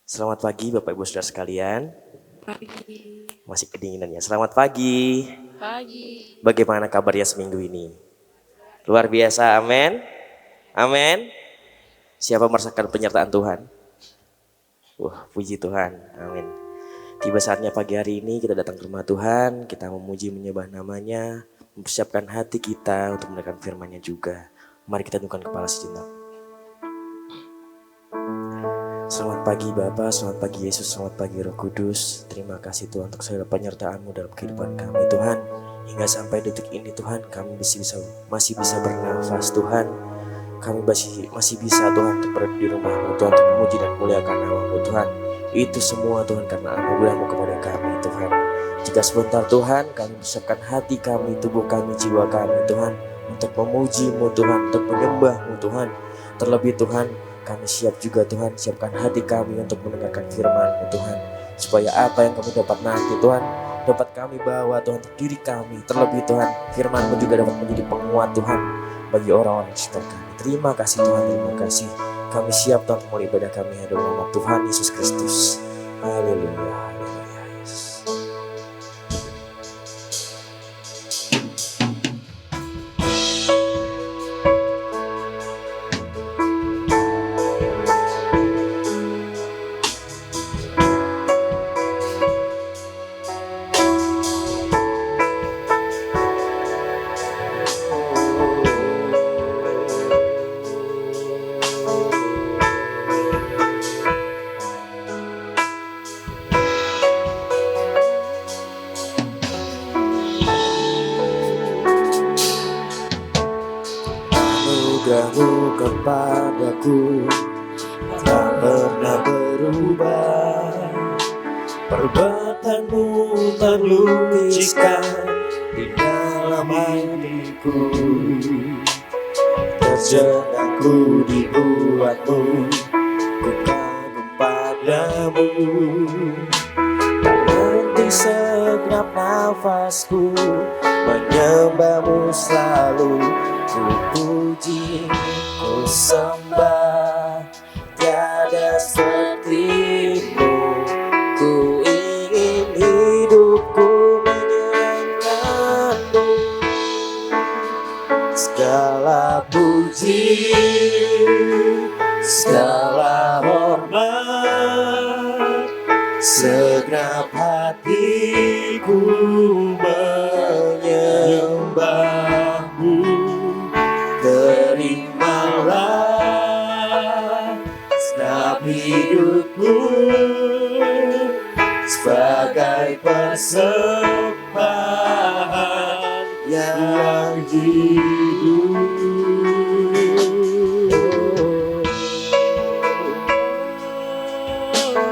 Selamat pagi Bapak Ibu Saudara sekalian. Pagi. Masih kedinginan ya. Selamat pagi. Pagi. Bagaimana kabarnya seminggu ini? Luar biasa, amin. Amin. Siapa merasakan penyertaan Tuhan? Wah, puji Tuhan, amin. Tiba saatnya pagi hari ini kita datang ke rumah Tuhan, kita memuji menyembah namanya, mempersiapkan hati kita untuk mendengarkan firman-Nya juga. Mari kita tundukkan kepala sejenak. Selamat pagi Bapa, selamat pagi Yesus, selamat pagi Roh Kudus. Terima kasih Tuhan untuk segala penyertaan-Mu dalam kehidupan kami Tuhan. Hingga sampai detik ini Tuhan, kami masih bisa bernafas Tuhan. Kami masih bisa Tuhan untuk berada di rumah-Mu Tuhan, untuk memuji dan muliakan nama-Mu Tuhan. Itu semua Tuhan karena anugerah-Mu kepada kami Tuhan. Jika sebentar Tuhan, kami persiapkan hati kami, tubuh kami, jiwa kami Tuhan, untuk memuji-Mu Tuhan, untuk menyembah-Mu Tuhan. Terlebih Tuhan, kami siap juga Tuhan, siapkan hati kami untuk mendengarkan firman-Mu Tuhan. Supaya apa yang kami dapat nanti Tuhan, dapat kami bawa Tuhan untuk diri kami. Terlebih Tuhan, firman-Mu juga dapat menjadi penguat Tuhan bagi orang-orang di sekitar kami. Terima kasih Tuhan, terima kasih. Kami siap Tuhan memulai ibadah kami dalam nama Tuhan Yesus Kristus. Haleluya, haleluya Yesus. Anugerah-Mu kepadaku tak pernah berubah. Perbuatan-Mu terlukiskan di dalam hatiku. Terjenak ku dibuat-Mu, ku kagum padamu. Tak henti segenap nafasku menyembah-Mu selalu. Ku puji, ku sembah, tiada seperti-Mu. Ku ingin hidupku menyenangkan-Mu. Segala puji, segala hormat, segenap hatiku menyembah-Mu. Terimalah segenap hidupku sebagai persembahan yang hidup.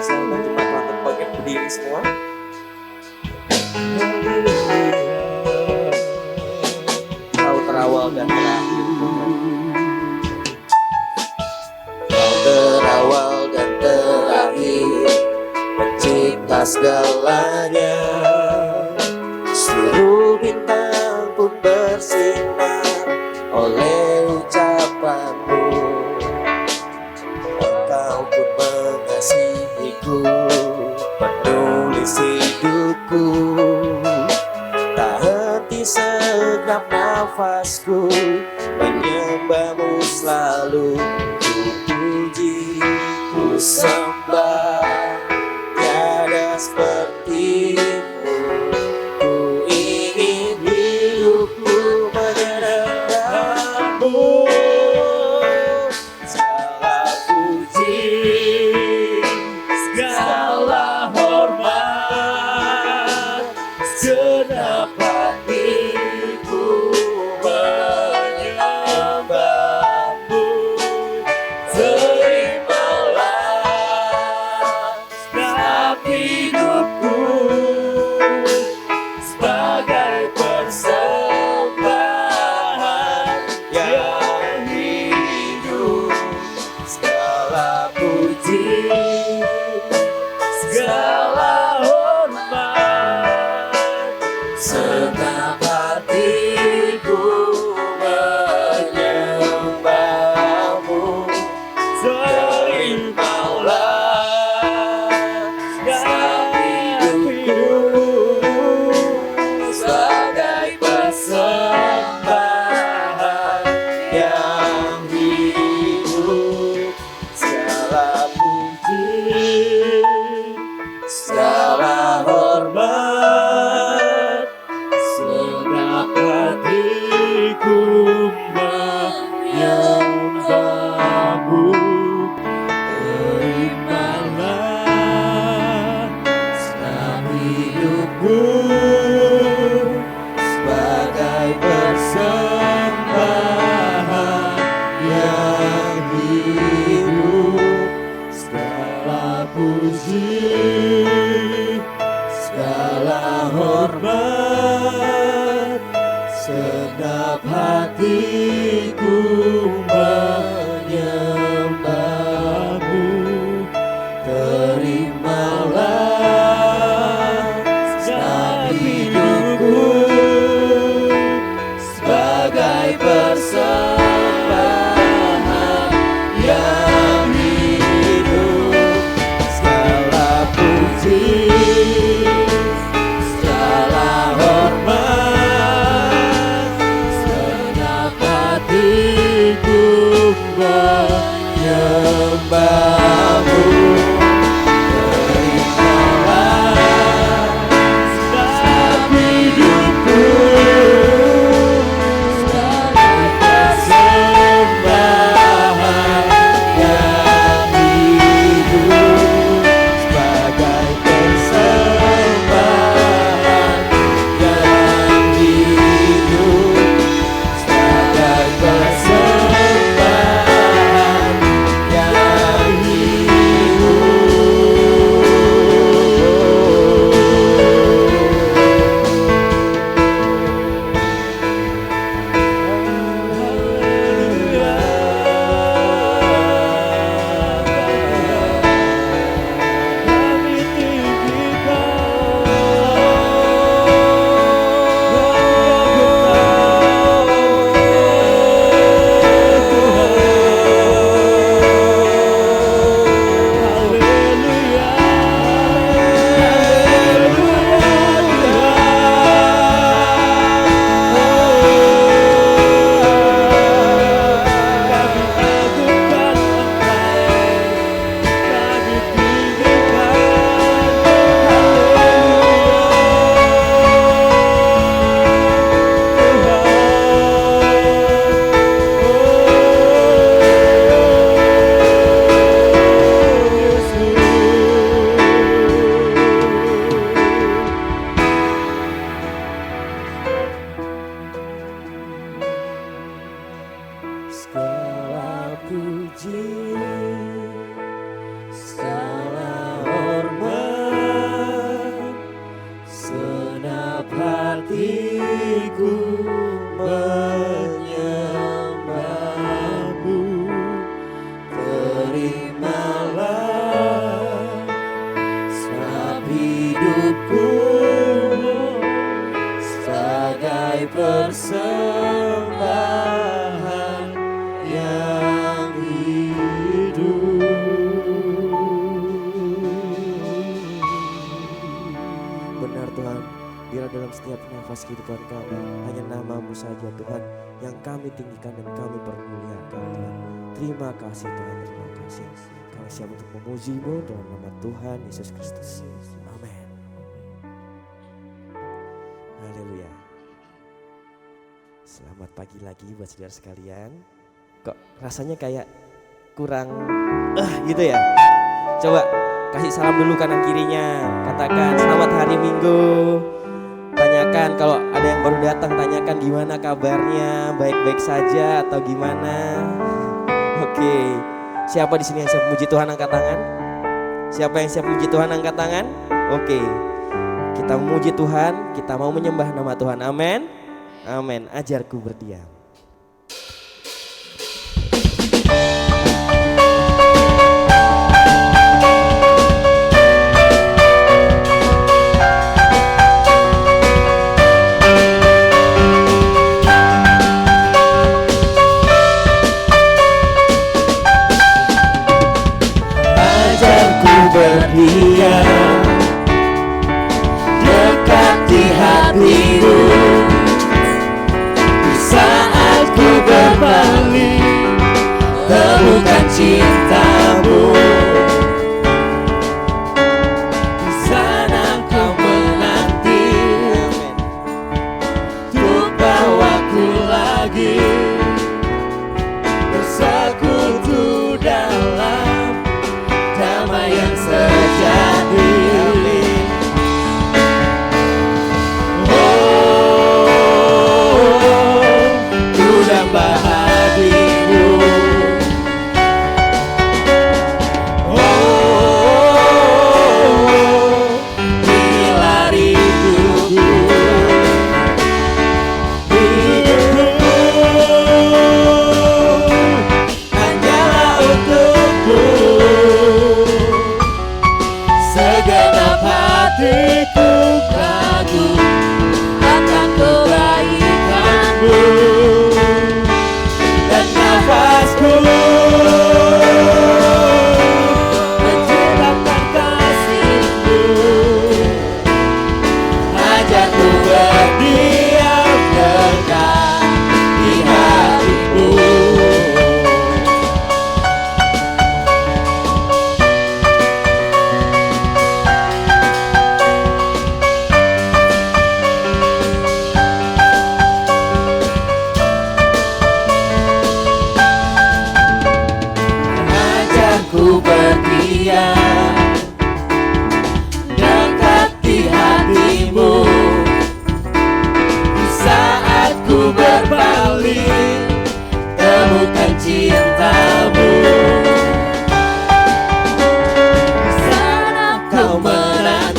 Saya bantu Bapak untuk bagian berdiri semua. Kau terawal dan terakhir. Kau terawal dan terakhir, pencipta segalanya. Seluruh bintang pun bersinar oleh ucapan-Mu. Engkau pun mengasihiku, penulis hidupku. Tak henti segenap nafasku menyembah-Mu selalu. Ku puji, ku sembah, tiada seperti-Mu. Ku ingin hidupku menyenangkan-Mu. Segala puji, segala hormat, segenap hatiku menyembah-Mu. Terimalah segenap hidupku sebagai persembahan yang hidup. Segala puji, segala hormat, segenap hatiku menyembah-Mu. Terimalah puji, segala hormat, segenap hatiku menyembahmu. Terimalah segenap hidupku sebagai persembahan yang hidup. Segala puji, segala hormat, segenap hatiku menyembahmu. Terimalah segenap hidupku sebagai persembahan yang hidup. Segala puji, segala hormat, segenap hatiku menyembahmu. Terimalah segenap hidupku sebagai persembahan yang hidup. Sebagai persembahan yang hidup. Sebagai persembahan yang segala puji, segala hormat, segenap hatiku menyembahmu. Terimalah segenap hidupku sebagai persembahan yang hidup. Benar Tuhan, biar dalam setiap nafas kehidupan kami hanya nama-Mu saja Tuhan yang kami tinggikan dan kami permuliakan Tuhan. Terima kasih Tuhan, terima kasih. Kami siap untuk memuji-Mu dalam nama Tuhan Yesus Kristus. Amin. Haleluya. Selamat pagi lagi buat saudara sekalian. Kok rasanya kayak kurang gitu ya. Coba kasih salam dulu kanan kirinya. Katakan selamat hari Minggu. Tanyakan kalau ada yang baru datang, tanyakan gimana kabarnya, baik-baik saja atau gimana. Oke. Siapa di sini yang siap memuji Tuhan, angkat tangan? Siapa yang siap memuji Tuhan, angkat tangan? Oke. Kita memuji Tuhan, kita mau menyembah nama Tuhan. Amin. Amin. Ajarku berdiam. Ajarku berdiam dekat di hatimu. Saat ku berbalik temukan cintamu.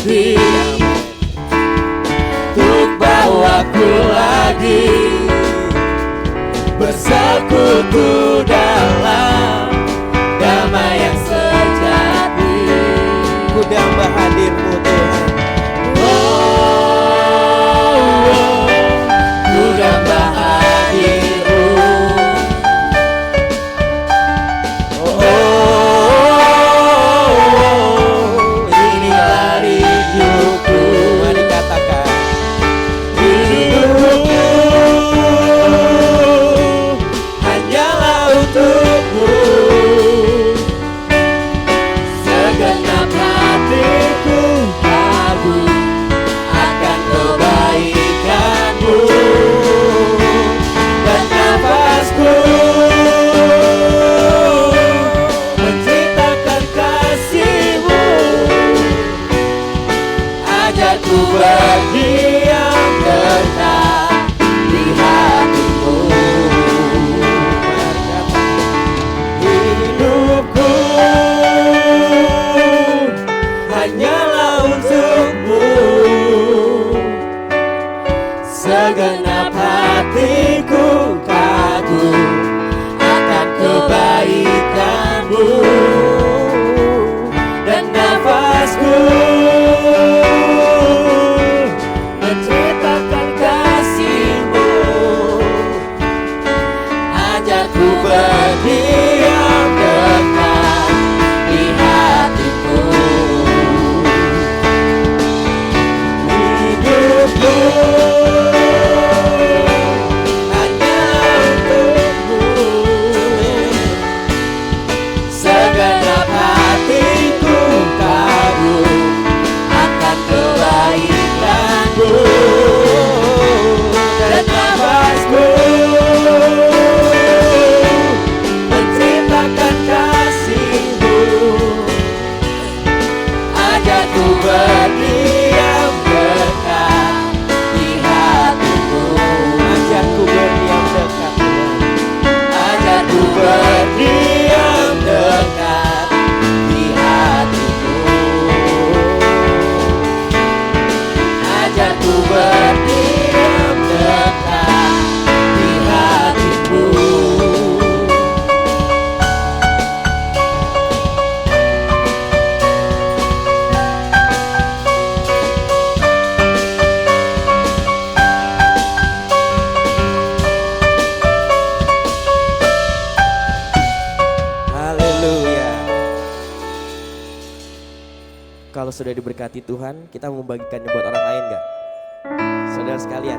hati untuk bawaku lagi bersekutu dalam damai yang sejati. Ku damba hadirmu Tuhan. Ku damba hadirmu. Inilah hidupku. Mari katakan hidupku hanyalah untukmu. Segenap hatiku kagum akan kebaikanmu, dan nafasku menceritakan kasihmu. Ajarku berdiam dekat di hatimu. Hidupku hanyalah untukmu. Segenap hatiku kagum akan kebaikanmu, dan nafasku menceritakan kasihmu. Ajarku berdiam dekat di hatimu. Hidupku hanyalah untukmu. Segenap hatiku kagum akan kebaikanmu, dan nafasku menceritakan kasihmu. Ajarku berdiam dekat di hatimu. Ajarku berdiam dekat Tuhan. Ajarku berdiam dekat di hatimu. Ajarku berdiam dekat di hatimu. Haleluya. Kalau sudah diberkati Tuhan, kita mau membagikannya buat orang lain gak? Saudara sekalian,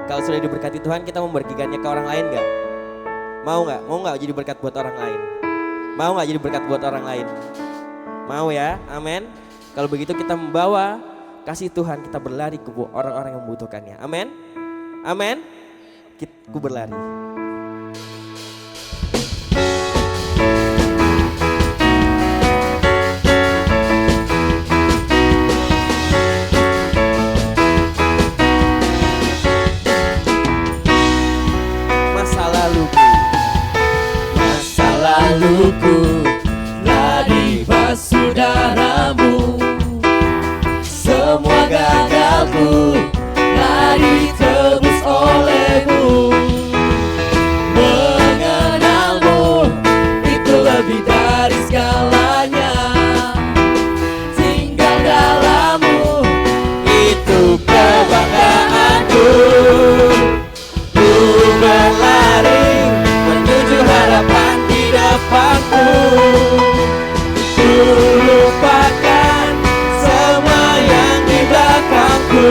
kalau sudah diberkati Tuhan, kita membagikannya ke orang lain gak? Mau gak? Mau gak jadi berkat buat orang lain? Mau gak jadi berkat buat orang lain? Mau ya? Amin. Kalau begitu kita membawa kasih Tuhan, kita berlari ke orang-orang yang membutuhkannya. Amin. Amin. Ku berlari. Masa laluku telah dibasuh darahmu. Semua gagalku telah ditebus olehmu. Mengenalmu itu lebih dari segalanya. Tinggal dalammu itu kebanggaanku. Ku berlari menuju harapan di depanku. Ku lupakan semua yang di belakangku.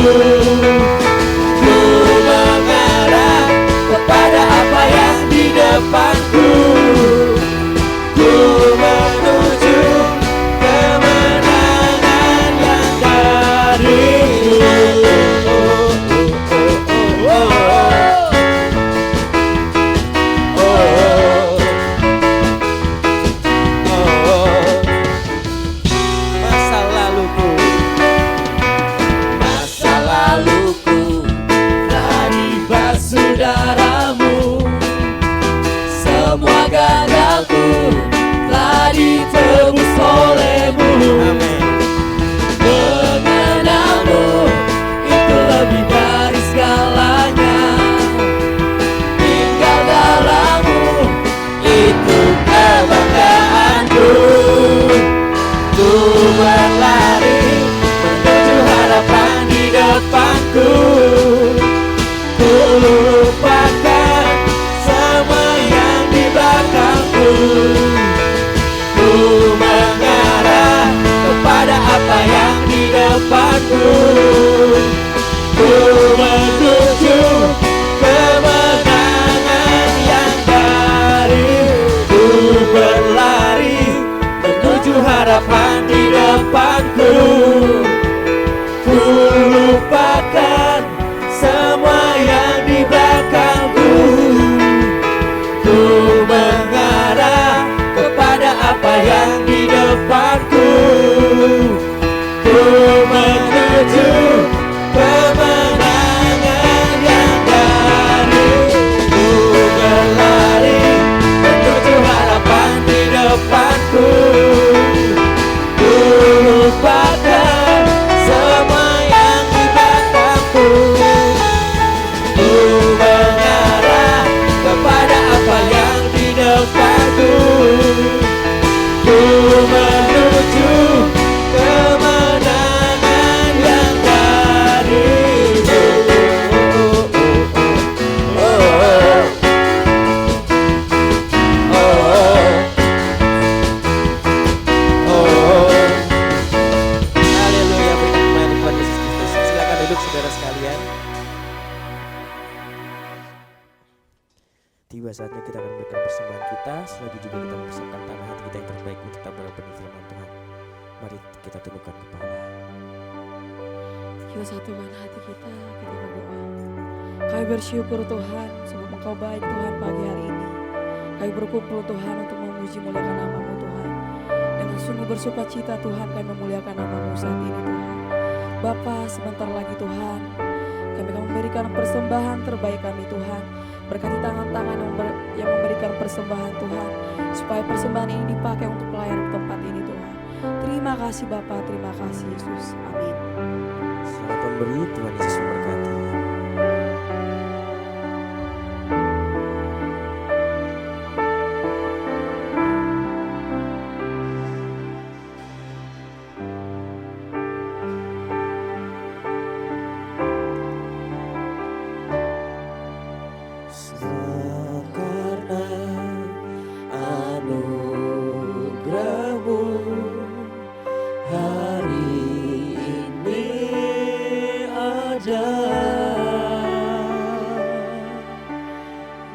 Ku mengarah kepada apa yang di depanku. Ku menuju kemenangan yang darimu. Masa laluku telah dibasuh darahmu. depanku. Ku menuju kemenangan yang dari. Ku berlari menuju harapan di depanku. Ku lupakan semua yang di belakangku. Ku mengarah kepada apa yang di depanku. Ku menuju kemenangan yang dari. Ku berlari menuju harapan di depanku. Ku lupakan semua yang di belakangku. Ku mengarah kepada apa yang di depanku. Ku menuju kemenangan yang darimu. Haleluya, berikan kemuliaan Tuhan Yesus Kristus. Silakan duduk saudara sekalian. Tiba saatnya kita akan memberikan persembahan kita. Selanjutnya juga kita mempersiapkan tanah hati kita yang terbaik untuk kita berbenih firman Tuhan. Mari kita tundukkan kepala. Kita satukan hati kita berdoa. Kami bersyukur Tuhan, sebab Engkau baik Tuhan pagi hari ini. Kami berkumpul Tuhan untuk memuji muliakan nama-Mu Tuhan. Dengan sungguh bersuka cita Tuhan kami memuliakan nama-Mu saat ini Tuhan. Bapa, sebentar lagi Tuhan, kami akan memberikan persembahan terbaik kami Tuhan. Berkati tangan-tangan yang memberikan persembahan Tuhan, supaya persembahan ini dipakai untuk pelayanan tempat ini Tuhan. Terima kasih Bapa, terima kasih Yesus. Amin. Selamat memberi, Tuhan Yesus memberkati. Karena anugerah-Mu hari ini ada,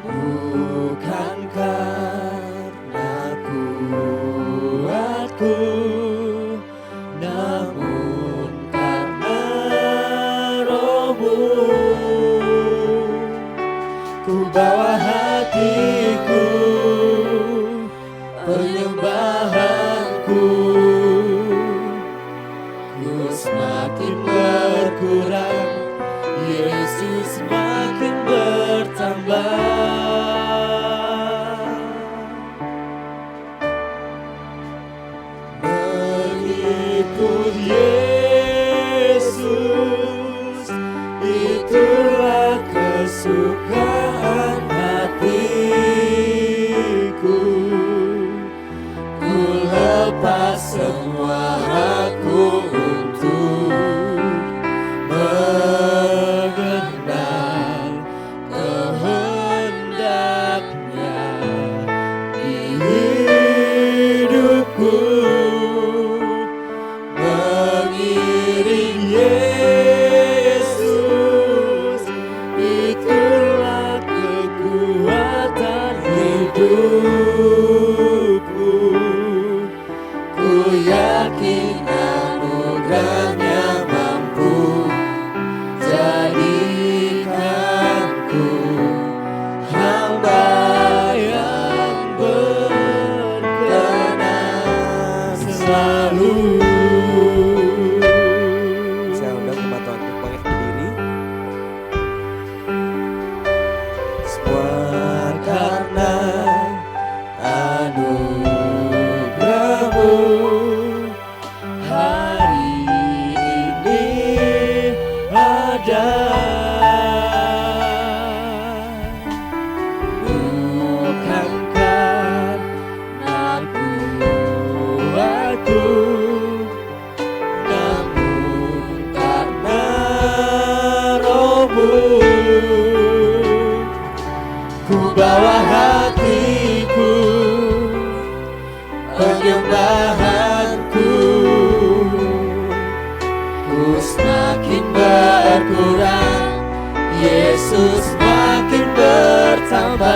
bukan karena kuatku, namun karena Roh-Mu. Ku bawa hatiku, penyembahanku, ku semakin berkurang, Yesus makin bertambah. Mengikut Yesus, itulah kesukaan hatiku. Ku lepas semua hakku untuk mengenal kehendaknya di hidupku. Mengiring Yesus, itulah kekuatan hidupku. Ku yakin anugerahnya mampu jadikanku hamba yang berkenan selalu. Saya undang jemaat Tuhan untuk bangkit berdiri. Semua karena anugerah-Mu hari Yesus makin bertambah.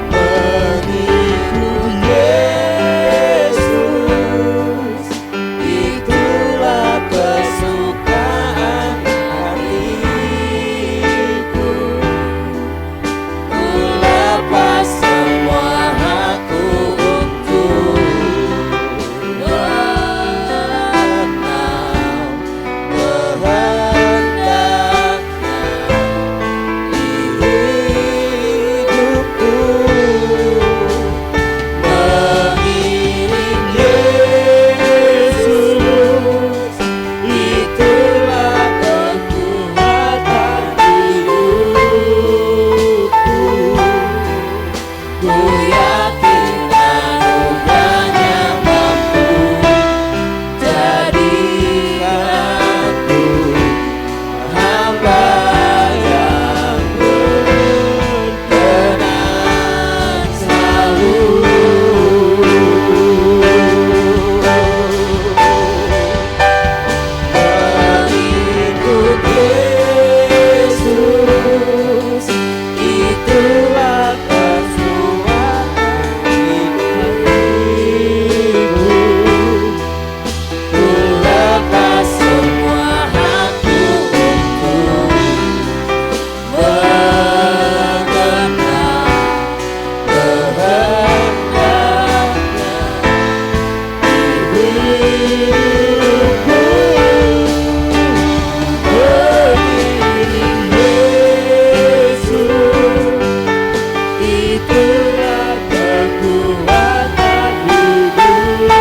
Mengikut Yesus, itulah kesukaan hatiku. Ku lepas semua hakku untuk mengenal kehendaknya di hidupku. Mengiring Yesus, itulah kekuatan hidupku. Ku yakin anugerahnya mampu jadikanku hamba yang berkenan selalu. Mengikut Yesus, itulah kesukaan hidupku. Ku lepas semua hakku untuk mengenal kehendaknya di hidupku. Mengiring Yesus, itulah kekuatan hidupku.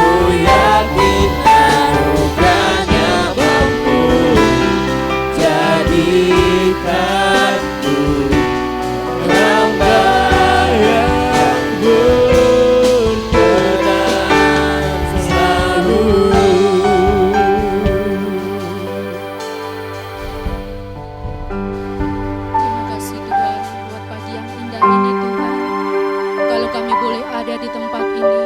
Ku yakin anugerahnya mampu jadikanku hamba yang berkenan selalu. Terima kasih Tuhan buat pagi yang indah ini Tuhan. Kalau kami boleh ada di tempat ini,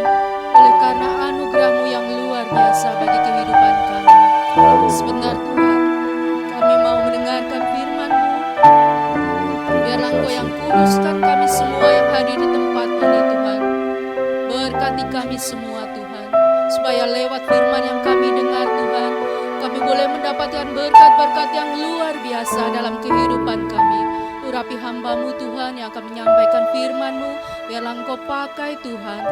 oleh karena anugerah-Mu yang luar biasa bagi kehidupan kami. Sebentar Tuhan, kami mau mendengarkan firman-Mu. Biarlah Engkau yang kuduskan kami semua yang hadir di tempat ini Tuhan. Berkati kami semua Tuhan, supaya lewat firman yang kami dengar Tuhan, kami boleh mendapatkan berkat-berkat yang luar biasa dalam kehidupan kami. Urapi hamba-Mu Tuhan yang akan menyampaikan firman-Mu. Biarlah Engkau pakai Tuhan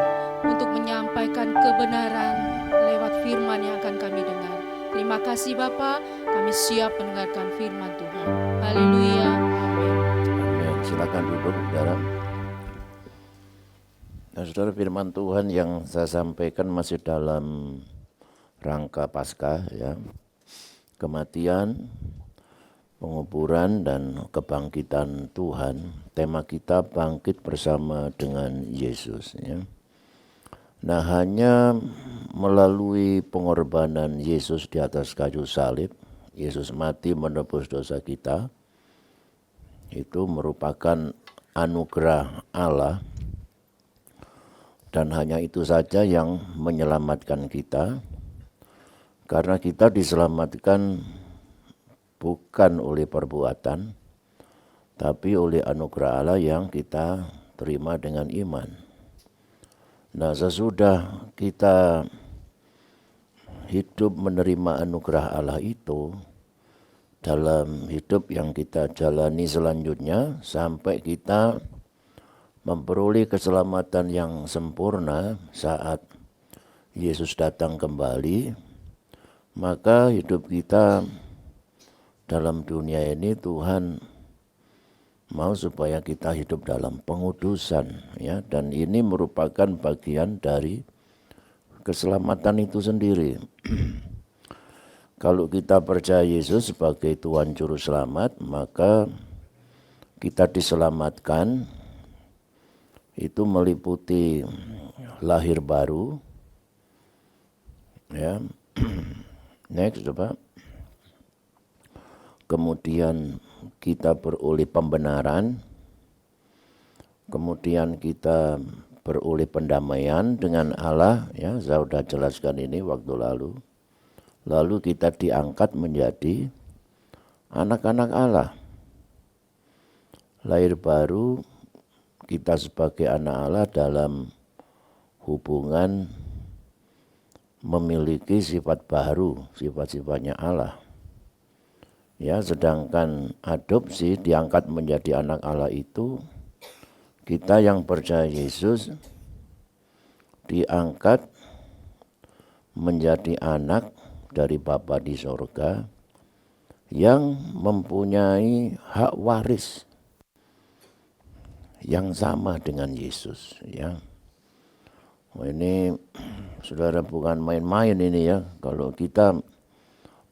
untuk menyampaikan kebenaran lewat firman yang akan kami dengar. Terima kasih Bapa, kami siap mendengarkan firman Tuhan. Haleluya. Amin. Silakan duduk, saudara. Nah, saudara, firman Tuhan yang saya sampaikan masih dalam rangka Paskah, ya. Kematian, penguburan, dan kebangkitan Tuhan. Tema kita bangkit bersama dengan Yesus, ya. Nah, hanya melalui pengorbanan Yesus di atas kayu salib, Yesus mati menebus dosa kita, itu merupakan anugerah Allah, dan hanya itu saja yang menyelamatkan kita, karena kita diselamatkan bukan oleh perbuatan, tapi oleh anugerah Allah yang kita terima dengan iman. Nah, sesudah kita hidup menerima anugerah Allah itu, dalam hidup yang kita jalani selanjutnya, sampai kita memperoleh keselamatan yang sempurna saat Yesus datang kembali, maka hidup kita dalam dunia ini Tuhan mau supaya kita hidup dalam pengudusan, ya, dan ini merupakan bagian dari keselamatan itu sendiri. Kalau kita percaya Yesus sebagai Tuhan Juru Selamat, maka kita diselamatkan, itu meliputi lahir baru, ya. Next, coba. Kemudian kita beroleh pembenaran, kemudian kita beroleh pendamaian dengan Allah, ya saya sudah jelaskan ini waktu lalu. Lalu kita diangkat menjadi anak-anak Allah. Lahir baru kita sebagai anak Allah dalam hubungan memiliki sifat baru, sifat-sifatnya Allah. Ya, sedangkan adopsi diangkat menjadi anak Allah itu, kita yang percaya Yesus diangkat menjadi anak dari Bapa di sorga yang mempunyai hak waris yang sama dengan Yesus, ya. Ini saudara bukan main-main ini ya. Kalau kita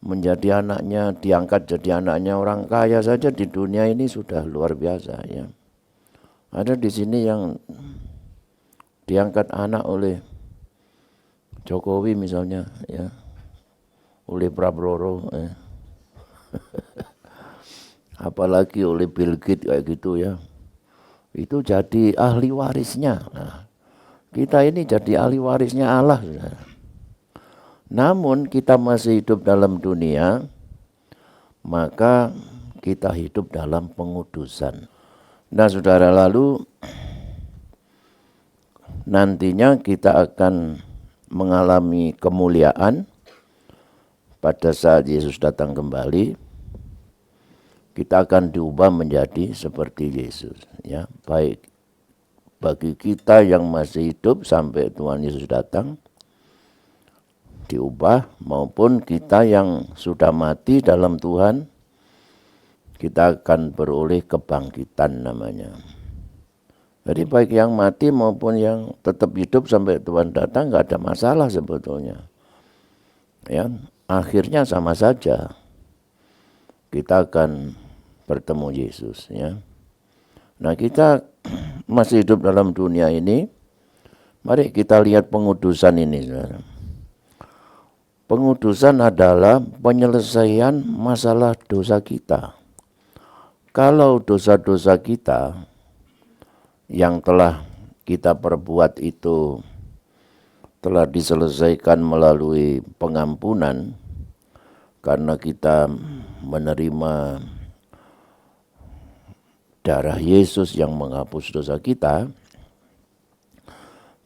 menjadi anaknya, diangkat jadi anaknya orang kaya saja di dunia ini sudah luar biasa ya. Ada di sini yang diangkat anak oleh Jokowi misalnya ya, oleh Prabowo ya. Apalagi oleh Bill Gates kayak gitu ya. Itu jadi ahli warisnya. Nah, kita ini jadi ahli warisnya Allah. Namun kita masih hidup dalam dunia, maka kita hidup dalam pengudusan. Nah saudara, lalu nantinya kita akan mengalami kemuliaan pada saat Yesus datang kembali. Kita akan diubah menjadi seperti Yesus, ya. Baik bagi kita yang masih hidup sampai Tuhan Yesus datang diubah, maupun kita yang sudah mati dalam Tuhan, kita akan beroleh kebangkitan namanya. Jadi baik yang mati maupun yang tetap hidup sampai Tuhan datang nggak ada masalah sebetulnya. Ya, akhirnya sama saja. Kita akan bertemu Yesus, ya. Nah, kita masih hidup dalam dunia ini. Mari kita lihat pengudusan ini, saudara. Pengudusan adalah penyelesaian masalah dosa kita. Kalau dosa-dosa kita yang telah kita perbuat itu telah diselesaikan melalui pengampunan, karena kita menerima darah Yesus yang menghapus dosa kita.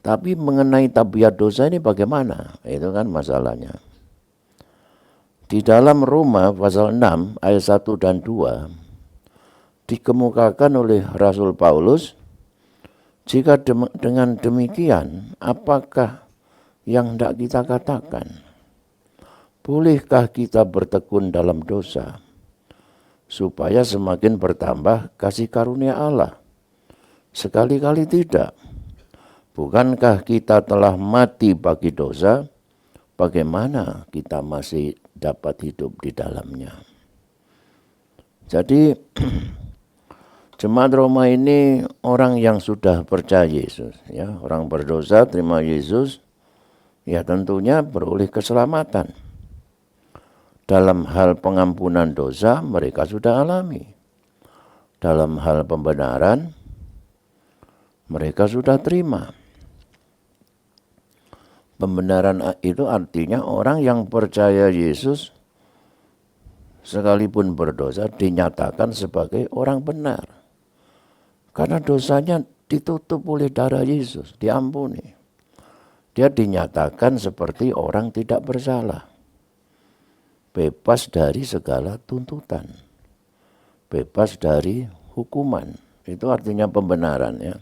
Tapi mengenai tabiat dosa ini bagaimana? Itu kan masalahnya. Di dalam Roma pasal 6 ayat 1 dan 2 dikemukakan oleh Rasul Paulus, jika dengan demikian apakah yang hendak kita katakan? Bolehkah kita bertekun dalam dosa supaya semakin bertambah kasih karunia Allah? Sekali-kali tidak. Bukankah kita telah mati bagi dosa? Bagaimana kita masih dapat hidup di dalamnya? Jadi jemaat Roma ini orang yang sudah percaya Yesus, ya, orang berdosa terima Yesus, ya tentunya beroleh keselamatan. Dalam hal pengampunan dosa mereka sudah alami. Dalam hal pembenaran mereka sudah terima. Pembenaran itu artinya orang yang percaya Yesus sekalipun berdosa dinyatakan sebagai orang benar. Karena dosanya ditutup oleh darah Yesus, diampuni. Dia dinyatakan seperti orang tidak bersalah. Bebas dari segala tuntutan, bebas dari hukuman. Itu artinya pembenaran, ya.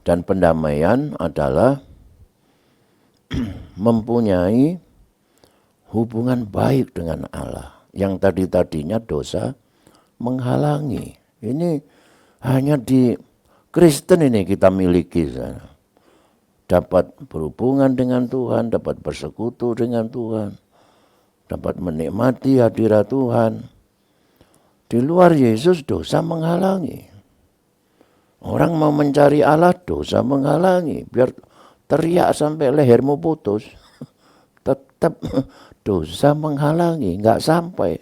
Dan pendamaian adalah mempunyai hubungan baik dengan Allah. Yang tadinya dosa menghalangi. Ini hanya di Kristen ini kita miliki. Dapat berhubungan dengan Tuhan, dapat bersekutu dengan Tuhan, dapat menikmati hadirat Tuhan. Di luar Yesus dosa menghalangi. Orang mau mencari Allah, dosa menghalangi. Biar teriak sampai lehermu putus, tetap dosa menghalangi, nggak sampai.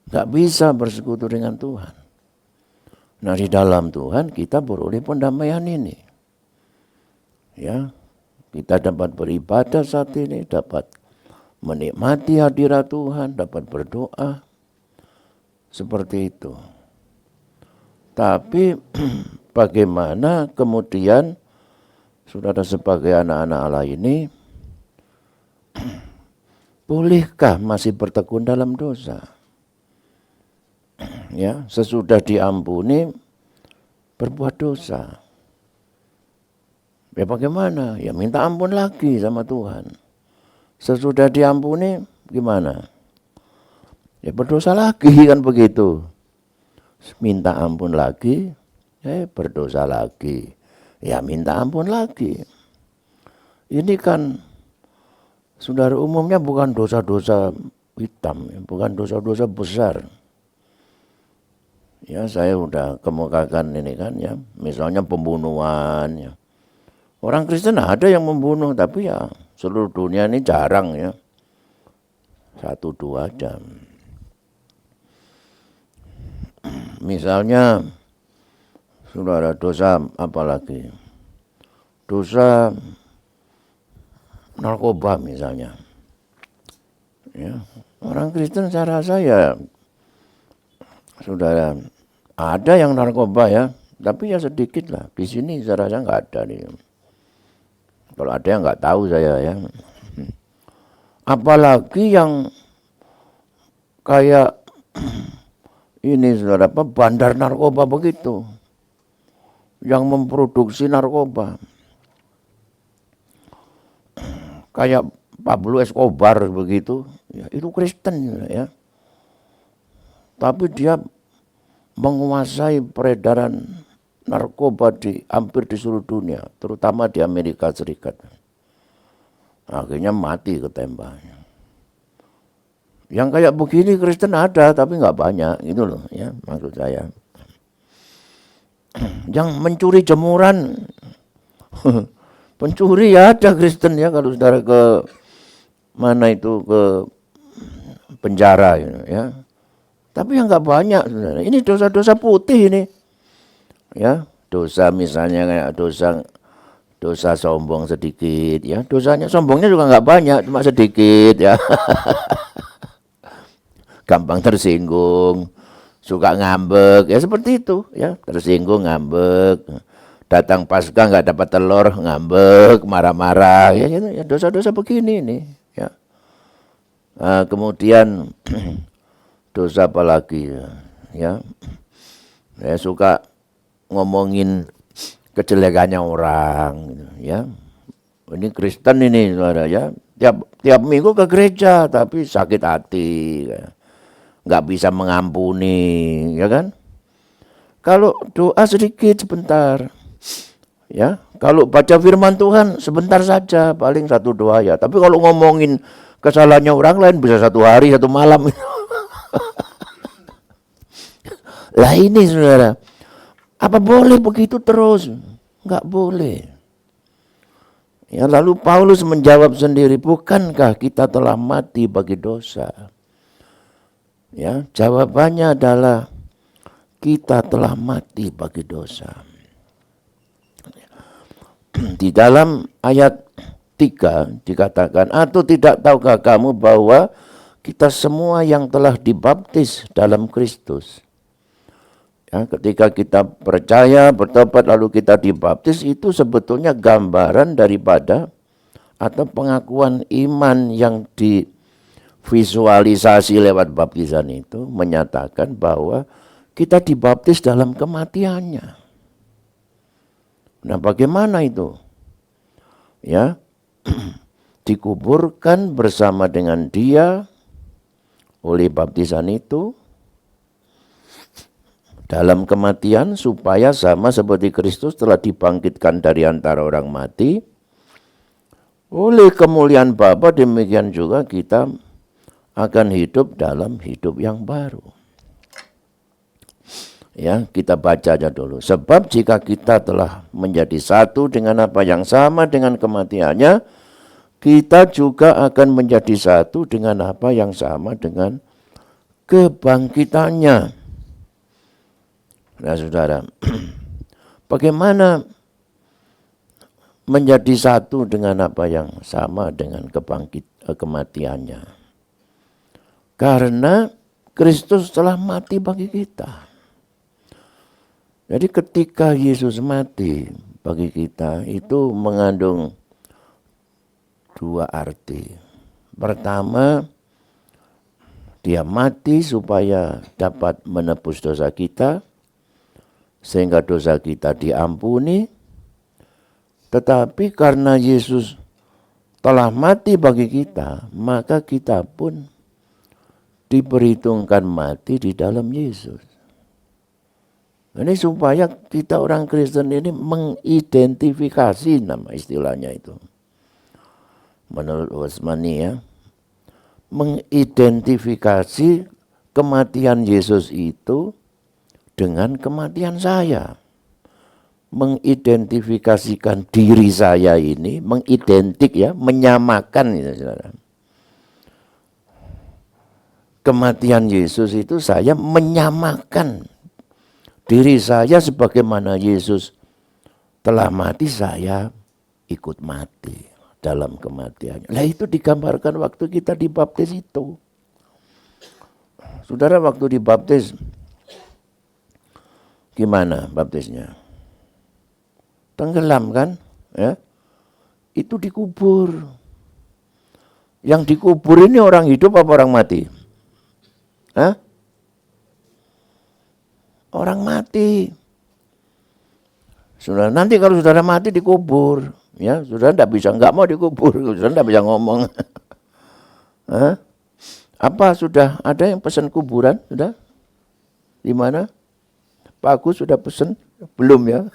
Nggak bisa bersekutu dengan Tuhan. Nah, di dalam Tuhan kita beroleh pendamaian ini. Ya, kita dapat beribadah saat ini, dapat menikmati hadirat Tuhan, dapat berdoa. Seperti itu. Tapi bagaimana kemudian saudara sebagai anak-anak Allah ini, bolehkah masih bertekun dalam dosa? Ya, sesudah diampuni berbuat dosa. Ya bagaimana? Ya minta ampun lagi sama Tuhan. Sesudah diampuni gimana? Ya berdosa lagi kan begitu. Minta ampun lagi, berdosa lagi. Ya minta ampun lagi. Ini kan saudara umumnya bukan dosa-dosa hitam, bukan dosa-dosa besar. Ya saya udah kemukakan ini kan ya, misalnya pembunuhan ya. Orang Kristen ada yang membunuh, tapi ya seluruh dunia ini jarang ya. 1-2 jam. Misalnya saudara dosa apa lagi? Dosa narkoba misalnya. Ya, orang Kristen saya rasa ya saudara ada yang narkoba ya, tapi ya sedikit lah. Di sini saya rasa nggak ada nih. Kalau ada yang nggak tahu saya ya. Apalagi yang kayak ini saudara apa bandar narkoba begitu, yang memproduksi narkoba, kayak Pablo Escobar begitu, ya, itu Kristen ya, tapi dia menguasai peredaran narkoba hampir di seluruh dunia, terutama di Amerika Serikat. Akhirnya mati ketembaknya. Yang kayak begini Kristen ada, tapi nggak banyak, gitu loh, ya maksud saya. Yang mencuri jemuran, pencuri ya ada Kristen ya, kalau saudara ke mana itu ke penjara, ya. Tapi yang nggak banyak, saudara. Ini dosa-dosa putih ini, ya dosa misalnya kayak dosa sombong sedikit, ya dosanya sombongnya juga nggak banyak, cuma sedikit, ya. Gampang tersinggung, suka ngambek, ya seperti itu, ya tersinggung ngambek, datang Paskah nggak dapat telur ngambek, marah-marah, ya gitu, ya dosa-dosa begini nih, ya. Nah, kemudian dosa apa lagi, ya, saya suka ngomongin kejelekannya orang, ya. Ini Kristen ini, saudara, ya, tiap minggu ke gereja tapi sakit hati. Nggak bisa mengampuni, ya kan? Kalau doa sedikit sebentar, ya. Kalau baca firman Tuhan sebentar saja, paling 1-2 ya. Tapi kalau ngomongin kesalahannya orang lain bisa 1 hari 1 malam. Lah ini saudara, apa boleh begitu terus? Nggak boleh. Ya lalu Paulus menjawab sendiri, bukankah kita telah mati bagi dosa? Ya, jawabannya adalah kita telah mati bagi dosa. Di dalam ayat 3 dikatakan, atau tidak tahukah kamu bahwa kita semua yang telah dibaptis dalam Kristus. Ya, ketika kita percaya, bertobat lalu kita dibaptis, itu sebetulnya gambaran daripada atau pengakuan iman yang visualisasi lewat baptisan itu menyatakan bahwa kita dibaptis dalam kematiannya. Nah, bagaimana itu? Ya, dikuburkan bersama dengan dia oleh baptisan itu dalam kematian supaya sama seperti Kristus telah dibangkitkan dari antara orang mati. Oleh kemuliaan Bapa demikian juga kita akan hidup dalam hidup yang baru. Ya, kita baca aja dulu. Sebab jika kita telah menjadi satu dengan apa yang sama dengan kematiannya, kita juga akan menjadi satu dengan apa yang sama dengan kebangkitannya. Nah saudara, bagaimana menjadi satu dengan apa yang sama dengan kematiannya? Karena Kristus telah mati bagi kita. Jadi ketika Yesus mati bagi kita itu mengandung dua arti. Pertama, dia mati supaya dapat menebus dosa kita, sehingga dosa kita diampuni. Tetapi karena Yesus telah mati bagi kita, maka kita pun diperhitungkan mati di dalam Yesus. Ini supaya kita orang Kristen ini mengidentifikasi, nama istilahnya itu. Menurut Wasmani ya, mengidentifikasi kematian Yesus itu dengan kematian saya. Mengidentifikasikan diri saya ini, mengidentik ya, menyamakan ya, saudara. Kematian Yesus itu saya menyamakan diri saya sebagaimana Yesus telah mati, saya ikut mati dalam kematiannya. Nah itu digambarkan waktu kita dibaptis itu. Saudara waktu dibaptis, gimana baptisnya? Tenggelam kan? Ya. Itu dikubur. Yang dikubur ini orang hidup apa orang mati? Hah? Orang mati. Saudara, nanti kalau saudara mati dikubur, ya saudara nggak mau dikubur, saudara tidak bisa ngomong. Hah? Apa sudah ada yang pesan kuburan? Sudah? Di mana? Pak Agus sudah pesan? Belum ya?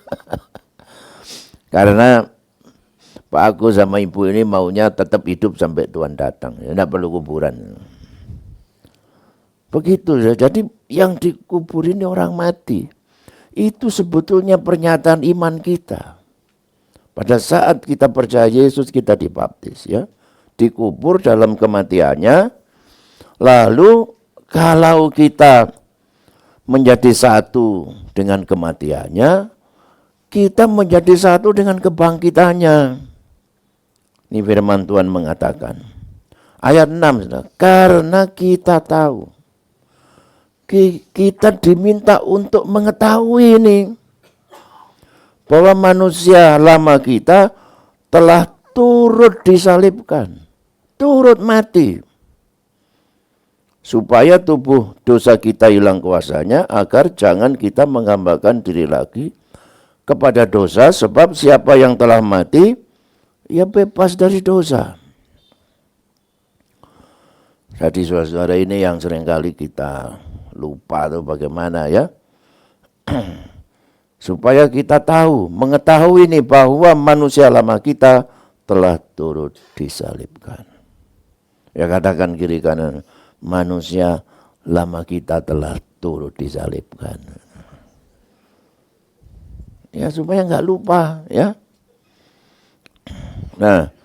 Karena Pak Agus sama Ibu ini maunya tetap hidup sampai Tuhan datang, ya, tidak perlu kuburan. Begitu ya. Jadi yang dikubur ini orang mati. Itu sebetulnya pernyataan iman kita. Pada saat kita percaya Yesus, kita dibaptis ya. Dikubur dalam kematiannya. Lalu kalau kita menjadi satu dengan kematiannya, kita menjadi satu dengan kebangkitannya. Ini firman Tuhan mengatakan. Ayat 6. Karena kita tahu. Kita diminta untuk mengetahui ini. Bahwa manusia lama kita telah turut disalibkan. Turut mati. Supaya tubuh dosa kita hilang kuasanya. Agar jangan kita menghambakan diri lagi kepada dosa. Sebab siapa yang telah mati, ia bebas dari dosa. Jadi saudara ini yang seringkali kita lupa tuh bagaimana ya. Supaya kita tahu, mengetahui ini bahwa manusia lama kita telah turut disalibkan. Ya katakan kiri kanan, manusia lama kita telah turut disalibkan. Ya supaya nggak lupa ya. Nah,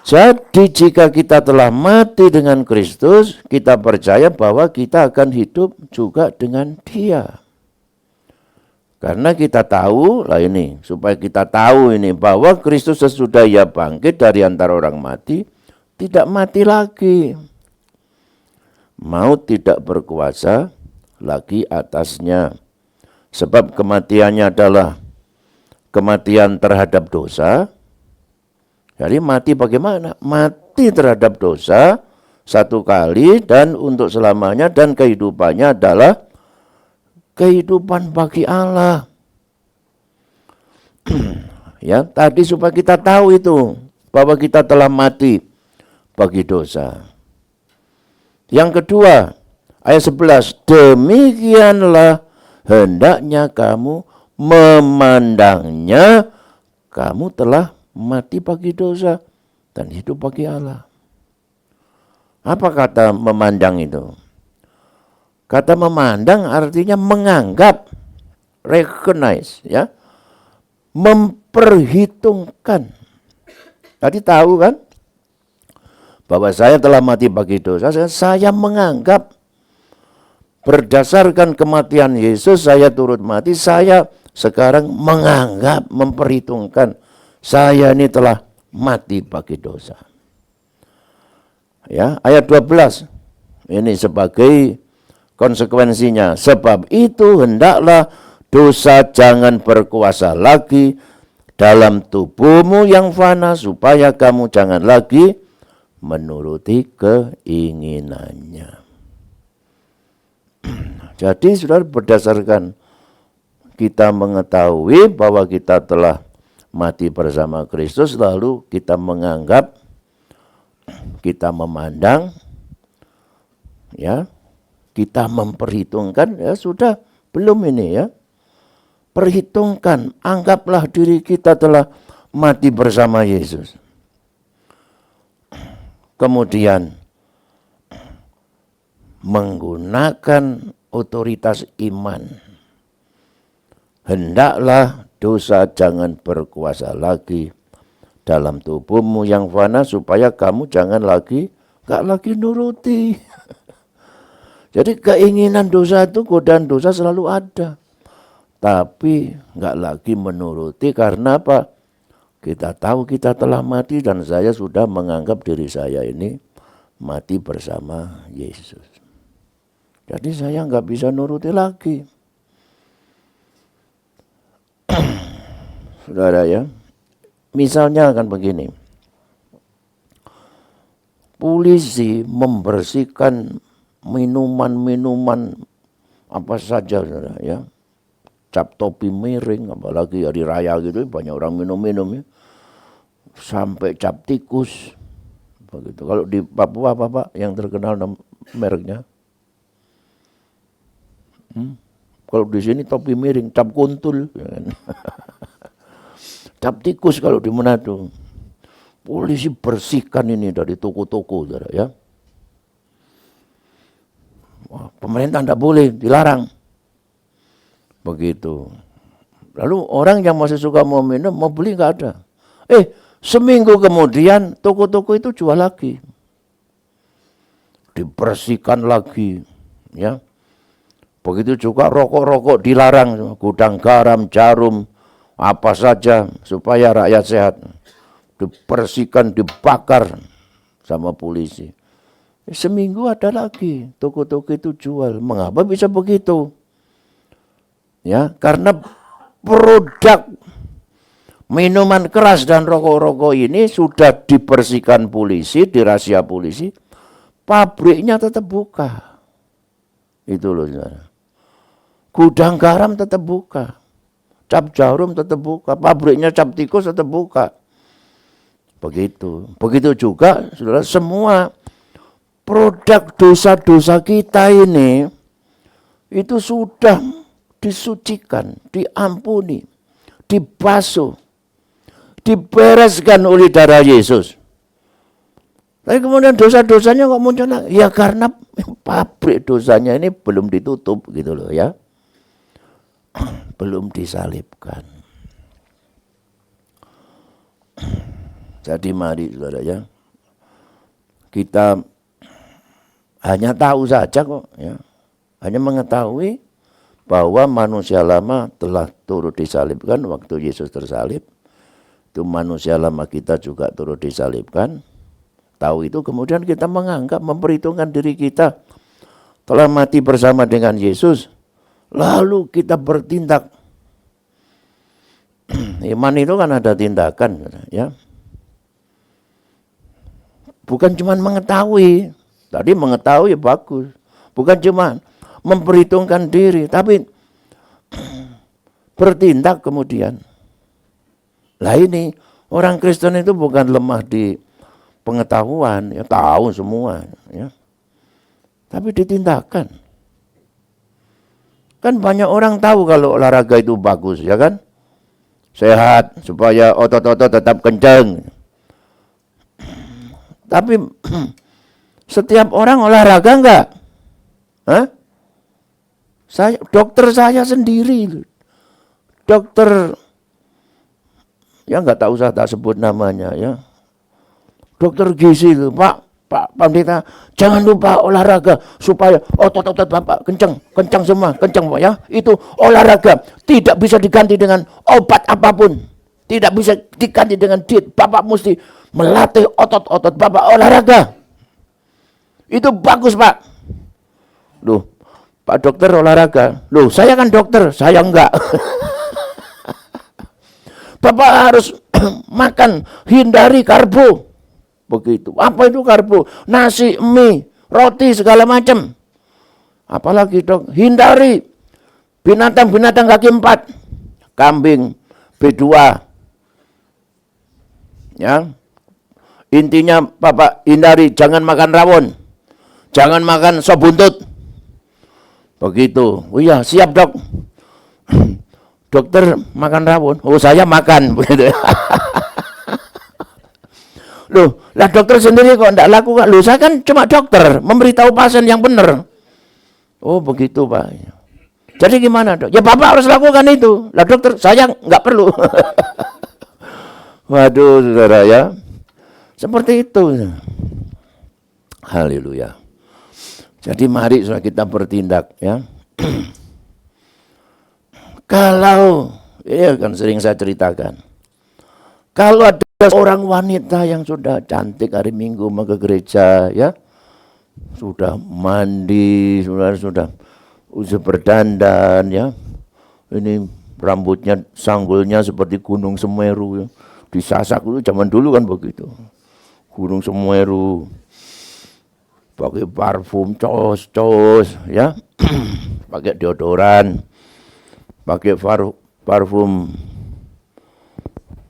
jadi jika kita telah mati dengan Kristus, kita percaya bahwa kita akan hidup juga dengan Dia. Karena kita tahu, lah ini, supaya kita tahu ini bahwa Kristus sesudah Ia bangkit dari antara orang mati, tidak mati lagi. Maut tidak berkuasa lagi atasnya. Sebab kematiannya adalah kematian terhadap dosa. Jadi mati bagaimana? Mati terhadap dosa satu kali dan untuk selamanya, dan kehidupannya adalah kehidupan bagi Allah. Ya, tadi supaya kita tahu itu bahwa kita telah mati bagi dosa. Yang kedua, ayat 11, demikianlah hendaknya kamu memandangnya, kamu telah mati bagi dosa dan hidup bagi Allah. Apa kata memandang itu? Kata memandang artinya menganggap, recognize ya. Memperhitungkan. Tadi tahu kan? Bahwa saya telah mati bagi dosa, saya menganggap berdasarkan kematian Yesus saya turut mati, saya sekarang menganggap, memperhitungkan saya ini telah mati bagi dosa. Ya, ayat 12. Ini sebagai konsekuensinya. Sebab itu hendaklah dosa jangan berkuasa lagi dalam tubuhmu yang fana, supaya kamu jangan lagi menuruti keinginannya. Jadi saudara, berdasarkan kita mengetahui bahwa kita telah mati bersama Kristus, lalu kita menganggap, kita memandang, ya, kita memperhitungkan, ya sudah, belum ini ya. Perhitungkan, anggaplah diri kita telah mati bersama Yesus. Kemudian menggunakan otoritas iman. Hendaklah dosa jangan berkuasa lagi dalam tubuhmu yang fana, supaya kamu jangan gak lagi nuruti. Jadi keinginan dosa itu, godaan dosa selalu ada. Tapi gak lagi menuruti, karena apa? Kita tahu kita telah mati, dan saya sudah menganggap diri saya ini mati bersama Yesus. Jadi saya gak bisa nuruti lagi. Saudara ya, misalnya kan begini. Polisi membersihkan minuman-minuman apa saja, saudara ya. Cap topi miring, apalagi hari raya gitu, banyak orang minum-minum ya. Sampai cap tikus. Begitu. Kalau di Papua apa Pak yang terkenal mereknya? Kalau di sini topi miring, cap kuntul. Ya kan? Cap tikus kalau di Manado. Polisi bersihkan ini dari toko-toko, saudara ya. Wah, pemerintah tidak boleh, dilarang. Begitu. Lalu orang yang masih suka mau minum, mau beli nggak ada. Seminggu kemudian toko-toko itu jual lagi. Dibersihkan lagi, ya. Begitu juga rokok-rokok dilarang, gudang garam, jarum, apa saja supaya rakyat sehat. Dibersihkan, dibakar sama polisi. Seminggu ada lagi toko-toko itu jual. Mengapa bisa begitu? Ya, karena produk minuman keras dan rokok-rokok ini sudah dibersihkan polisi, dirazia polisi, pabriknya tetap buka. Itu loh, saudara. Gudang garam tetap buka, cap jarum tetap buka, pabriknya cap tikus tetap buka. Begitu. Begitu juga, saudara, semua produk dosa-dosa kita ini itu sudah disucikan, diampuni, dibasuh, dibereskan oleh darah Yesus. Tapi kemudian dosa-dosanya kok muncul lagi? Ya karena pabrik dosanya ini belum ditutup gitu loh ya. Belum disalibkan. Jadi mari saudara ya, kita hanya tahu saja kok ya, hanya mengetahui bahwa manusia lama telah turut disalibkan waktu Yesus tersalib. Itu manusia lama kita juga turut disalibkan. Tahu itu kemudian kita menganggap, memperhitungkan diri kita telah mati bersama dengan Yesus. Lalu kita bertindak. Iman itu kan ada tindakan ya. Bukan cuma mengetahui. Tadi mengetahui bagus. Bukan cuma memperhitungkan diri, tapi bertindak kemudian. Lah ini orang Kristen itu bukan lemah di pengetahuan, ya tahu semua, ya. Tapi ditindakan. Kan banyak orang tahu kalau olahraga itu bagus, ya kan? Sehat supaya otot-otot tetap kencang. Tapi setiap orang olahraga enggak? Hah? Dokter saya sendiri, dokter, ya nggak tahu saya tak sebut namanya ya, dokter gizi itu, Pak Pak Pendeta, jangan lupa olahraga supaya otot-otot Bapak kencang semua, kencang Pak ya. Itu olahraga tidak bisa diganti dengan obat apapun. Tidak bisa diganti dengan diet. Bapak mesti melatih otot-otot Bapak olahraga. Itu bagus Pak. Loh, Pak dokter olahraga. Loh, saya kan dokter, saya enggak. Bapak harus makan, hindari karbo. Begitu. Apa itu karbo? Nasi, mie, roti, segala macam. Apalagi dok, hindari binatang-binatang kaki 4. Kambing, B2. Ya. Intinya Bapak hindari, jangan makan rawon. Jangan makan sop buntut. Begitu. Oh iya, siap dok. Dokter makan rawon. Oh saya makan. Loh, lah dokter sendiri kok enggak lakukan. Loh saya kan cuma dokter, memberitahu pasien yang benar. Oh begitu Pak. Jadi gimana dok? Ya Bapak harus lakukan itu. Lah dokter saya enggak perlu. Waduh saudara ya. Seperti itu. Haleluya. Jadi mari saudara kita bertindak ya. Kalau, ya kan sering saya ceritakan, kalau ada orang wanita yang sudah cantik hari Minggu mau ke gereja, ya, sudah mandi, sudah berdandan, ya, ini rambutnya, sanggulnya seperti Gunung Semeru, ya, disasak dulu, zaman dulu kan begitu, Gunung Semeru, pakai parfum, cos, ya, pakai deodoran. Pakai parfum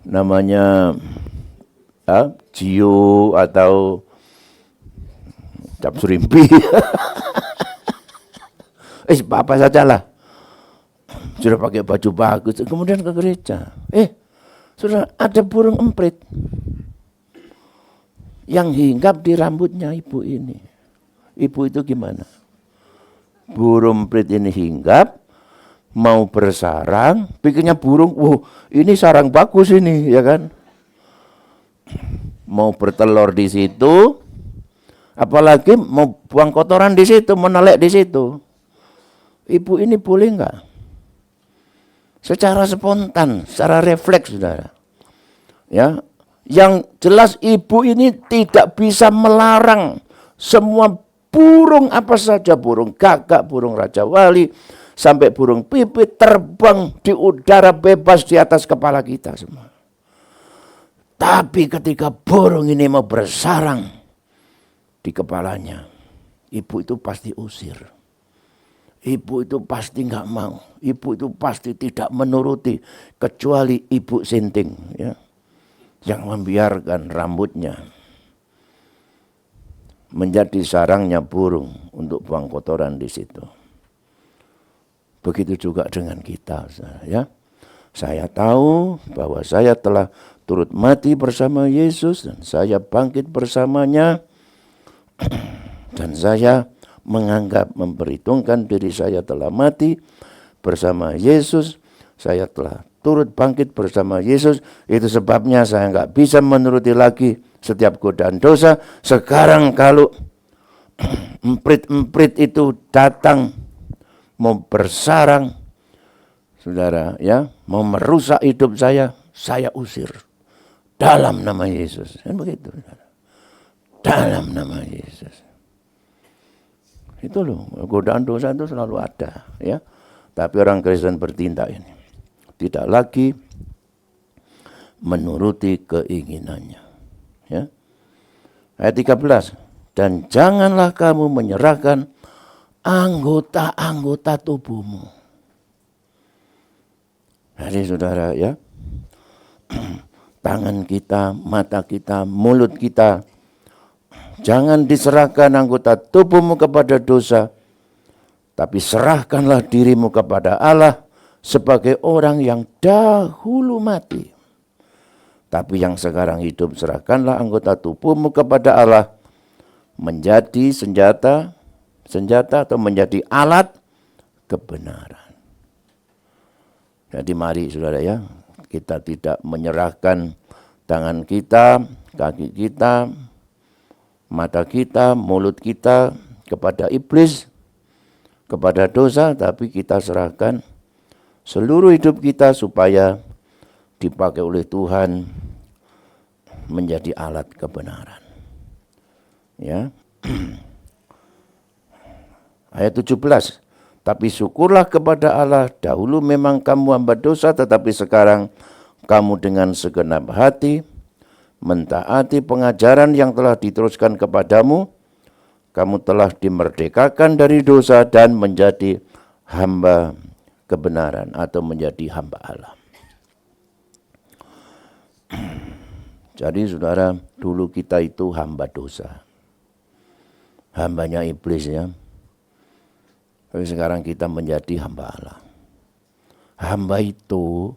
namanya Gio atau cap surimpi. Apa saja lah. Sudah pakai baju bagus, kemudian ke gereja. Sudah ada burung emprit yang hinggap di rambutnya ibu ini. Ibu itu gimana? Burung emprit ini hinggap, mau bersarang, pikirnya burung, ini sarang bagus ini, ya kan? Mau bertelur di situ, apalagi mau buang kotoran di situ, menelek di situ. Ibu ini boleh enggak? Secara spontan, secara refleks, saudara. Ya, yang jelas ibu ini tidak bisa melarang semua burung apa saja, burung gagak, burung raja wali, sampai burung pipit terbang di udara bebas di atas kepala kita semua. Tapi ketika burung ini mau bersarang di kepalanya, ibu itu pasti usir. Ibu itu pasti nggak mau. Ibu itu pasti tidak menuruti, kecuali ibu sinting, ya, yang membiarkan rambutnya menjadi sarangnya burung untuk buang kotoran di situ. Begitu juga dengan kita, ya. Saya tahu bahwa saya telah turut mati bersama Yesus dan saya bangkit bersamanya. Dan saya menganggap, memperhitungkan diri saya telah mati bersama Yesus. Saya telah turut bangkit bersama Yesus. Itu sebabnya saya nggak bisa menuruti lagi setiap godaan dosa. Sekarang kalau emprit-emprit itu datang mau bersarang, saudara, ya, mau merusak hidup saya usir dalam nama Yesus. Kan begitu, saudara. Dalam nama Yesus. Itu loh, godaan dosa itu selalu ada, ya. Tapi orang Kristen bertindak ini tidak lagi menuruti keinginannya, ya. Ayat 13, dan janganlah kamu menyerahkan anggota-anggota tubuhmu. Jadi saudara, ya, tangan kita, mata kita, mulut kita, jangan diserahkan anggota tubuhmu kepada dosa, tapi serahkanlah dirimu kepada Allah sebagai orang yang dahulu mati. Tapi yang sekarang hidup, serahkanlah anggota tubuhmu kepada Allah menjadi senjata atau menjadi alat kebenaran. Jadi mari saudara, ya, kita tidak menyerahkan tangan kita, kaki kita, mata kita, mulut kita kepada iblis, kepada dosa, tapi kita serahkan seluruh hidup kita supaya dipakai oleh Tuhan menjadi alat kebenaran. Ya. Ayat 17. Tapi syukurlah kepada Allah, dahulu memang kamu hamba dosa, tetapi sekarang kamu dengan segenap hati mentaati pengajaran yang telah diteruskan kepadamu. Kamu telah dimerdekakan dari dosa dan menjadi hamba kebenaran atau menjadi hamba Allah. Jadi saudara, dulu kita itu hamba dosa. Hambanya iblis ya. Tapi sekarang kita menjadi hamba Allah. Hamba itu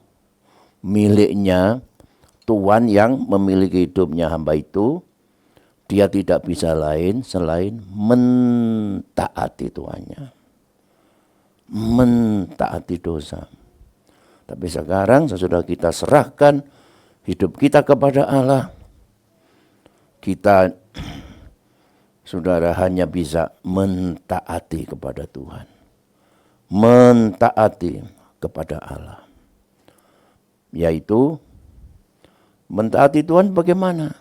miliknya Tuhan yang memiliki hidupnya. Hamba itu dia tidak bisa lain selain mentaati Tuhannya. Mentaati dosa. Tapi sekarang sesudah kita serahkan hidup kita kepada Allah, kita saudara hanya bisa mentaati kepada Tuhan. Mentaati kepada Allah. Yaitu mentaati Tuhan bagaimana?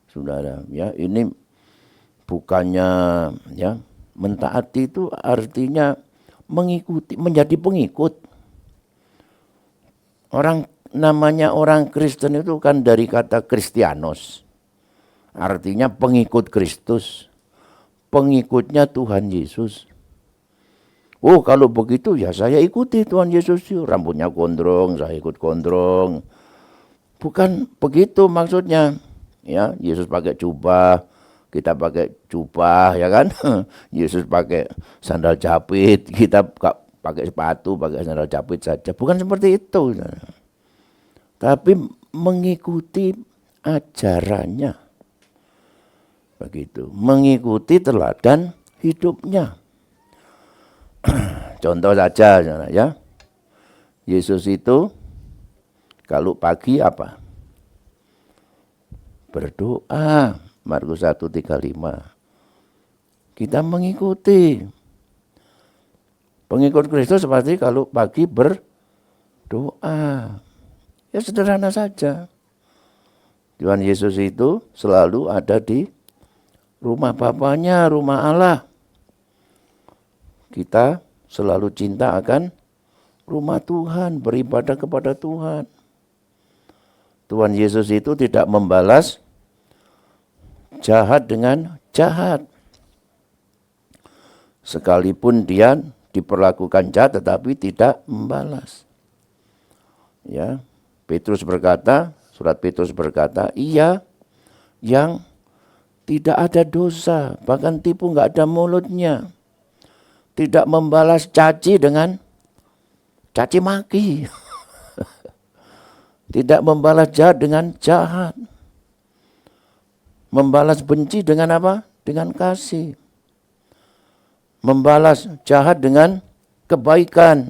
Saudara, ya ini bukannya ya mentaati itu artinya mengikuti, menjadi pengikut. Namanya orang Kristen itu kan dari kata Kristianos. Artinya pengikut Kristus, pengikutnya Tuhan Yesus. Oh kalau begitu ya saya ikuti Tuhan Yesus, rambutnya gondrong, saya ikut gondrong. Bukan begitu maksudnya. Ya, Yesus pakai jubah, kita pakai jubah, ya kan? Yesus pakai sandal jepit, kita pakai sepatu, pakai sandal jepit saja. Bukan seperti itu. Tapi mengikuti ajarannya. Begitu, mengikuti teladan hidupnya. Contoh saja ya. Yesus itu kalau pagi apa? Berdoa. Markus 1:35. Kita mengikuti. Pengikut Kristus seperti kalau pagi berdoa. Ya sederhana saja. Tuhan Yesus itu selalu ada di rumah Bapanya, rumah Allah. Kita selalu cinta akan rumah Tuhan, beribadah kepada Tuhan. Tuhan Yesus itu tidak membalas jahat dengan jahat. Sekalipun dia diperlakukan jahat tetapi tidak membalas. Ya, surat Petrus berkata, ia yang tidak ada dosa, bahkan tipu nggak ada mulutnya. Tidak membalas caci dengan caci maki. Tidak membalas jahat dengan jahat. Membalas benci dengan apa? Dengan kasih. Membalas jahat dengan kebaikan.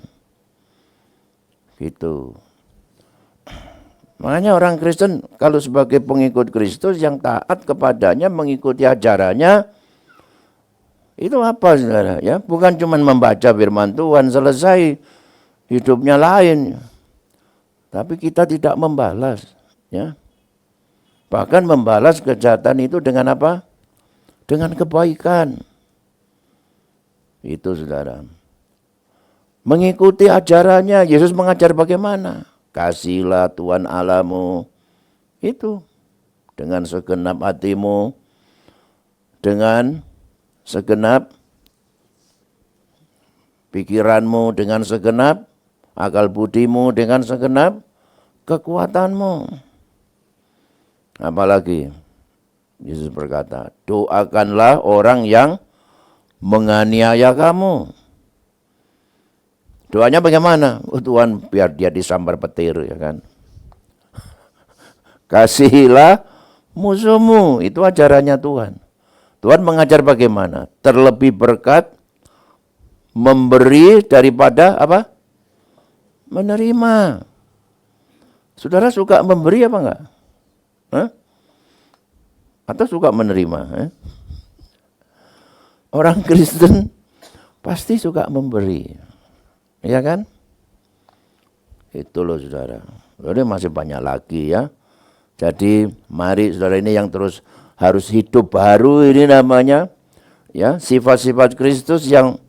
Gitu. Makanya orang Kristen kalau sebagai pengikut Kristus yang taat kepadanya, mengikuti ajarannya, itu apa saudara? Ya, bukan cuma membaca firman Tuhan selesai, hidupnya lain. Tapi kita tidak membalas, ya. Bahkan membalas kejahatan itu dengan apa? Dengan kebaikan. Itu saudara. Mengikuti ajarannya, Yesus mengajar bagaimana? Kasihlah Tuhan Allahmu itu dengan segenap hatimu, dengan segenap pikiranmu, dengan segenap akal budimu, dengan segenap kekuatanmu. Apalagi Yesus berkata, doakanlah orang yang menganiaya kamu. Doanya bagaimana? Oh Tuhan, biar dia disambar petir, ya kan. Kasihilah musuhmu, itu ajarannya Tuhan. Tuhan mengajar bagaimana? Terlebih berkat memberi daripada apa? Menerima. Saudara suka memberi apa enggak? Hah? Atau suka menerima? Orang Kristen pasti suka memberi. Ya kan? Itu loh saudara. Jadi masih banyak lagi ya. Jadi mari saudara, ini yang terus harus hidup baru ini namanya. Ya, sifat-sifat Kristus yang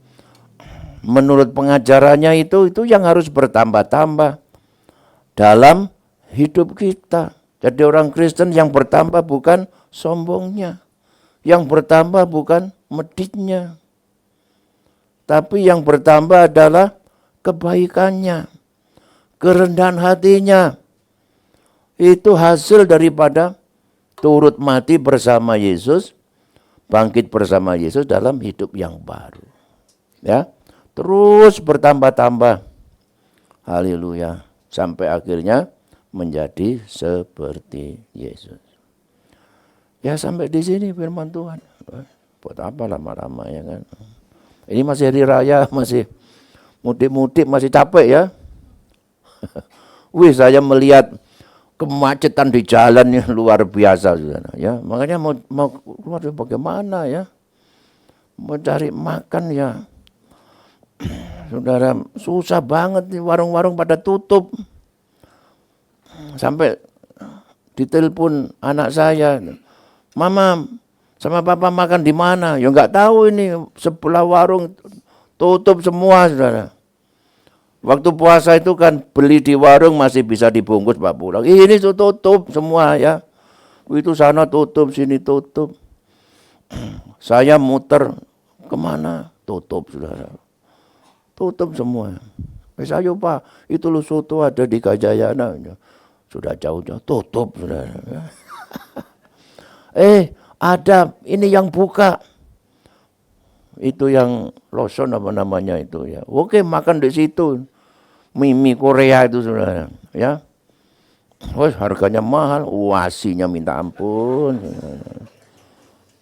menurut pengajarannya itu yang harus bertambah-tambah dalam hidup kita. Jadi orang Kristen yang bertambah bukan sombongnya. Yang bertambah bukan meditnya. Tapi yang bertambah adalah kebaikannya, kerendahan hatinya. Itu hasil daripada turut mati bersama Yesus, bangkit bersama Yesus dalam hidup yang baru. Ya, terus bertambah-tambah. Haleluya. Sampai akhirnya menjadi seperti Yesus. Ya, sampai di sini firman Tuhan. Buat apa lama-lama ya kan? Ini masih hari raya, masih mudik-mudik, masih capek ya. Wih, saya melihat kemacetan di jalan yang luar biasa, saudara. Ya, makanya mau keluar bagaimana ya? Mau cari makan ya, saudara, susah banget nih, warung-warung pada tutup. Sampai ditelepon anak saya, Mama sama Papa makan di mana? Ya nggak tahu, ini sebelah warung tutup semua, saudara. Waktu puasa itu kan beli di warung masih bisa dibungkus Pak pulang. Ini tutup semua ya. Itu sana tutup, sini tutup. Saya muter kemana? Tutup, saudara. Tutup semua. Ayo Pak, itu lu soto ada di Kajayana. Sudah jauh-jauh tutup, saudara. Ada ini yang buka. Itu yang Lawson apa namanya itu ya. Oke, makan di situ. Mie Korea itu saudara, ya. Wah, harganya mahal, wasinya minta ampun.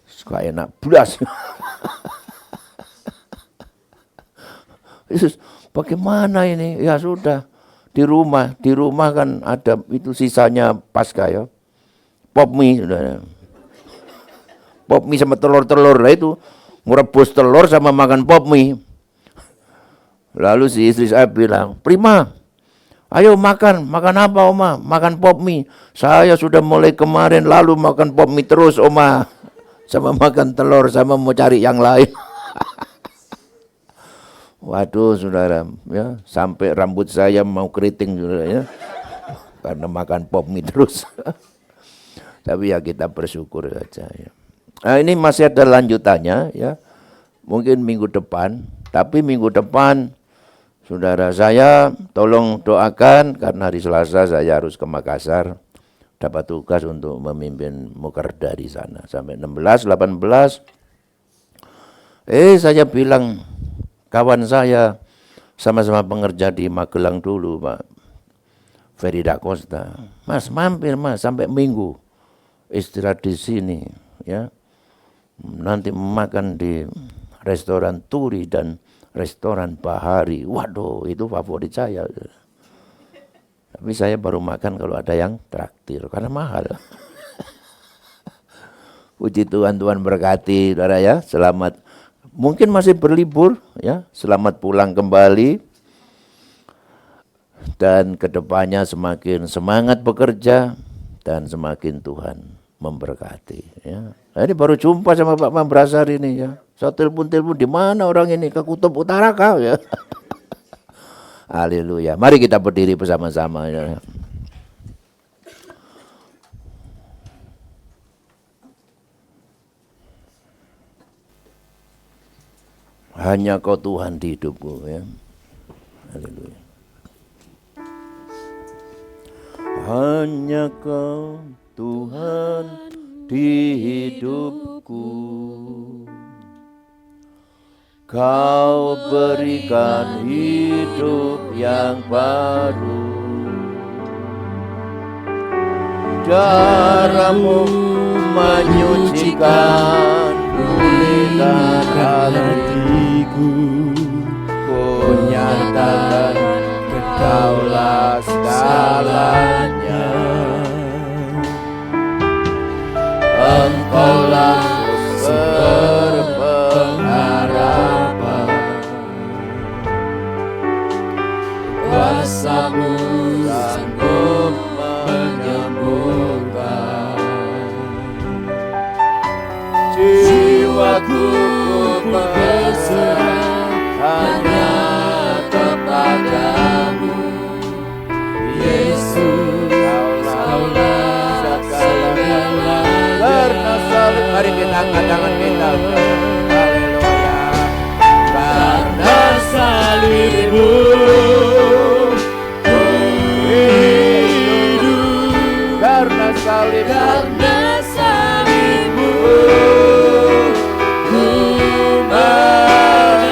Suka enak belas. Yesus, bagaimana ini? Ya sudah, di rumah kan ada itu sisanya Pasca ya. Pop mie saudara. Pop mie sama telur-telur lah itu. Merebus telur sama makan pop mie. Lalu si istri saya bilang, Prima, ayo makan apa Oma? Makan pop mie. Saya sudah mulai kemarin lalu makan pop mie terus Oma. Sama makan telur, sama mau cari yang lain. Waduh saudara, ya, sampai rambut saya mau keriting saudara ya. Karena makan pop mie terus. Tapi ya kita bersyukur saja ya. Nah, ini masih ada lanjutannya ya. Mungkin minggu depan, tapi minggu depan saudara saya tolong doakan karena hari Selasa saya harus ke Makassar. Dapat tugas untuk memimpin Mukerda di sana sampai 16, 18. Saya bilang kawan saya sama-sama pengerja di Magelang dulu, Pak Ferry Da Costa. Mas mampir Mas sampai Minggu istirahat di sini ya. Nanti makan di restoran Turi dan restoran Bahari. Waduh, itu favorit saya. Tapi saya baru makan kalau ada yang traktir karena mahal. Puji Tuhan, Tuhan berkati saudara ya. Selamat, mungkin masih berlibur ya. Selamat pulang kembali. Dan kedepannya semakin semangat bekerja dan semakin Tuhan memberkati ya. Nah, ini baru jumpa sama Pak Mambrasar ini ya. Saya telepon di mana orang ini, ke Kutub Utara kau ya. Haleluya. Mari kita berdiri bersama-sama ya. Hanya Kau Tuhan di hidupku ya. Haleluya. Hanya Kau Tuhan di hidupku, Kau berikan hidup yang baru. Darah-Mu menyucikan, pulihkan hatiku. Ku nyatakan Kaulah segalanya. Engkau kuasa-Mu sanggup menyembuhkan. Jiwaku berserah hanya kepadamu, Yesus, Kaulah segala. Karena salib, mari kita angkat tangan kita. Haleluya. Karena salib-Mu ku hidup, Karena salib, karena salib-Mu ku menang.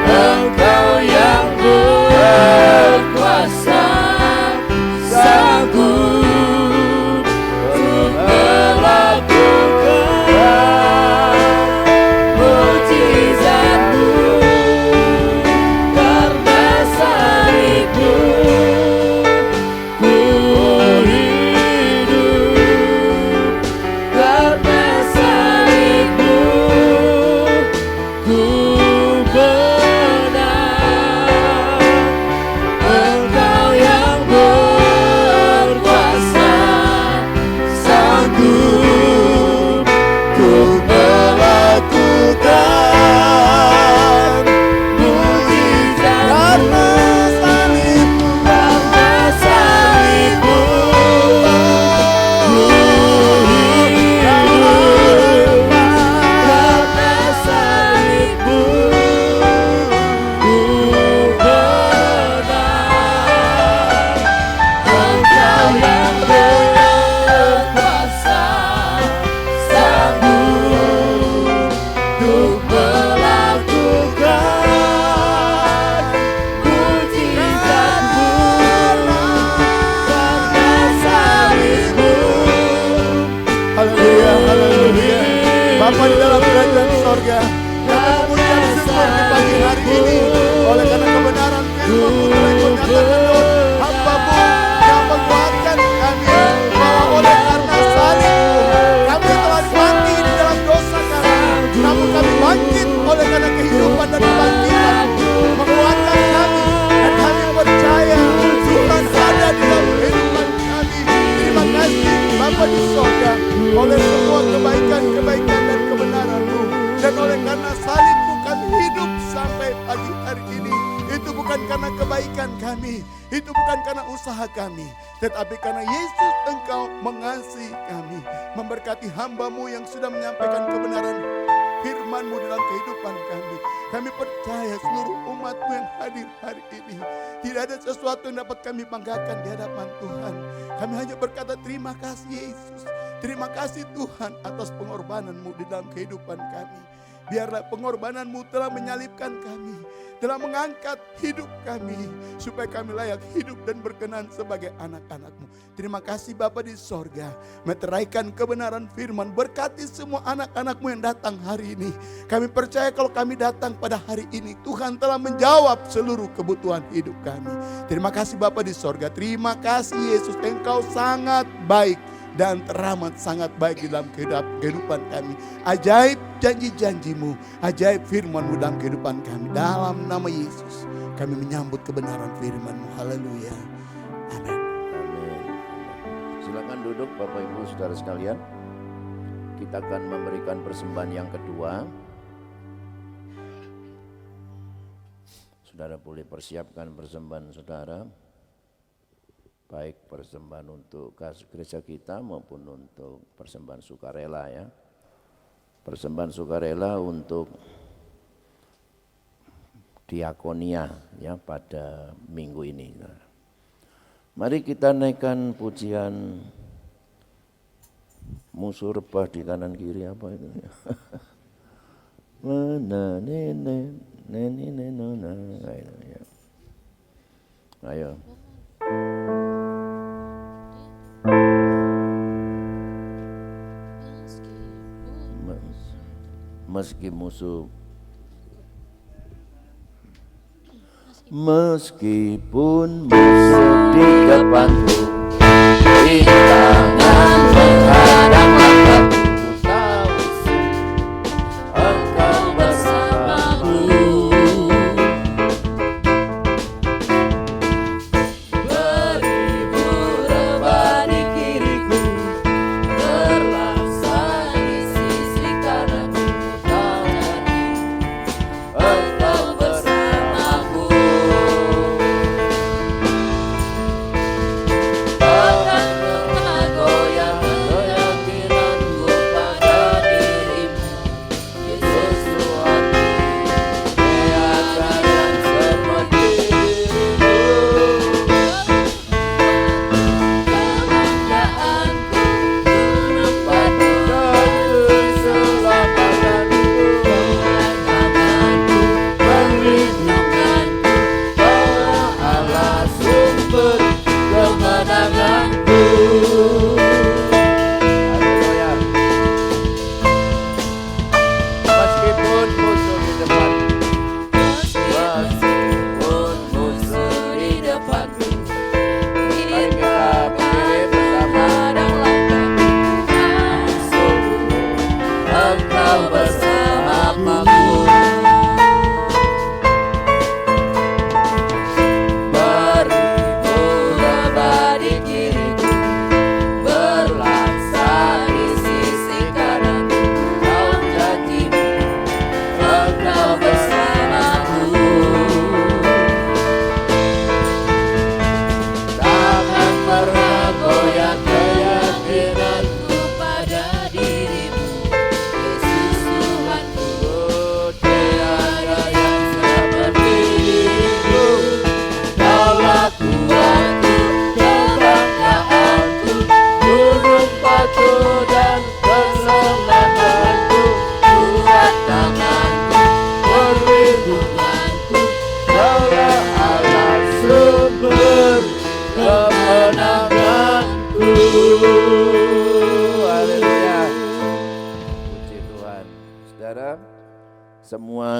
Engkau yang berkuasa, sanggup untuk melakukan mujizat-Mu. Karena salib-Mu ku hidup, karena salib-Mu ku menang. Engkau yang berkuasa, sanggup untuk melakukan mujizat. Karena salib-Mu ku hidup, karena salib-Mu ku menang. Engkau yang berkuasa, sanggup untuk melakukan mujizat-Mu. Karena salib-Mu. Haleluya, haleluya. Bapa di dalam kerajaan sorga, kami mengucap syukur di pagi hari ini oleh karena kebenaran firman-Mu telah menyatakan lewat hamba-Mu yang menguatkan kami bahwa oleh karena salib-Mu kami telah mati di dalam dosa kami, namun kami bangkit oleh karena kehidupan dan kebangkitan-Mu menguatkan kami, dan kami percaya Tuhan ada di dalam kehidupan kami. Terima kasih Bapa di sorga oleh semua kebaikan-kebaikan dan kebenaran-Mu, dan oleh karena salib-Mu kami hidup sampai pagi hari ini. Itu bukan karena kebaikan kami, itu bukan karena usaha kami, tetapi karena Yesus Engkau mengasihi kami, memberkati hamba-Mu yang sudah menyampaikan kebenaran firman-Mu dalam kehidupan kami. Kami percaya seluruh umat-Mu yang hadir hari ini, tidak ada sesuatu yang dapat kami banggakan di hadapan Tuhan. Kami hanya berkata terima kasih Yesus, terima kasih Tuhan atas pengorbanan-Mu di dalam kehidupan kami. Biarlah pengorbanan-Mu telah menyalibkan kami, telah mengangkat hidup kami, supaya kami layak hidup dan berkenan sebagai anak-anak-Mu. Terima kasih Bapa di sorga, meteraikan kebenaran firman, berkati semua anak-anak-Mu yang datang hari ini. Kami percaya kalau kami datang pada hari ini, Tuhan telah menjawab seluruh kebutuhan hidup kami. Terima kasih Bapa di sorga, terima kasih Yesus, Engkau sangat baik dan teramat sangat baik di dalam kehidupan kami. Ajaib janji-janji-Mu, ajaib firman-Mu dalam kehidupan kami. Dalam nama Yesus kami menyambut kebenaran firman-Mu. Haleluya. Amin. Amin. Silakan duduk Bapak Ibu Saudara sekalian. Kita akan memberikan persembahan yang kedua. Saudara boleh persiapkan persembahan saudara. Baik persembahan untuk gereja kita maupun untuk persembahan sukarela ya. Persembahan sukarela untuk diakonia ya pada minggu ini. Mari kita naikkan pujian musuh rebah di kanan kiri apa itu ya. Ayo. Meski musuh, meskipun musuh di depanku, rintangan menghadap mataku, tahu Engkau bersamaku.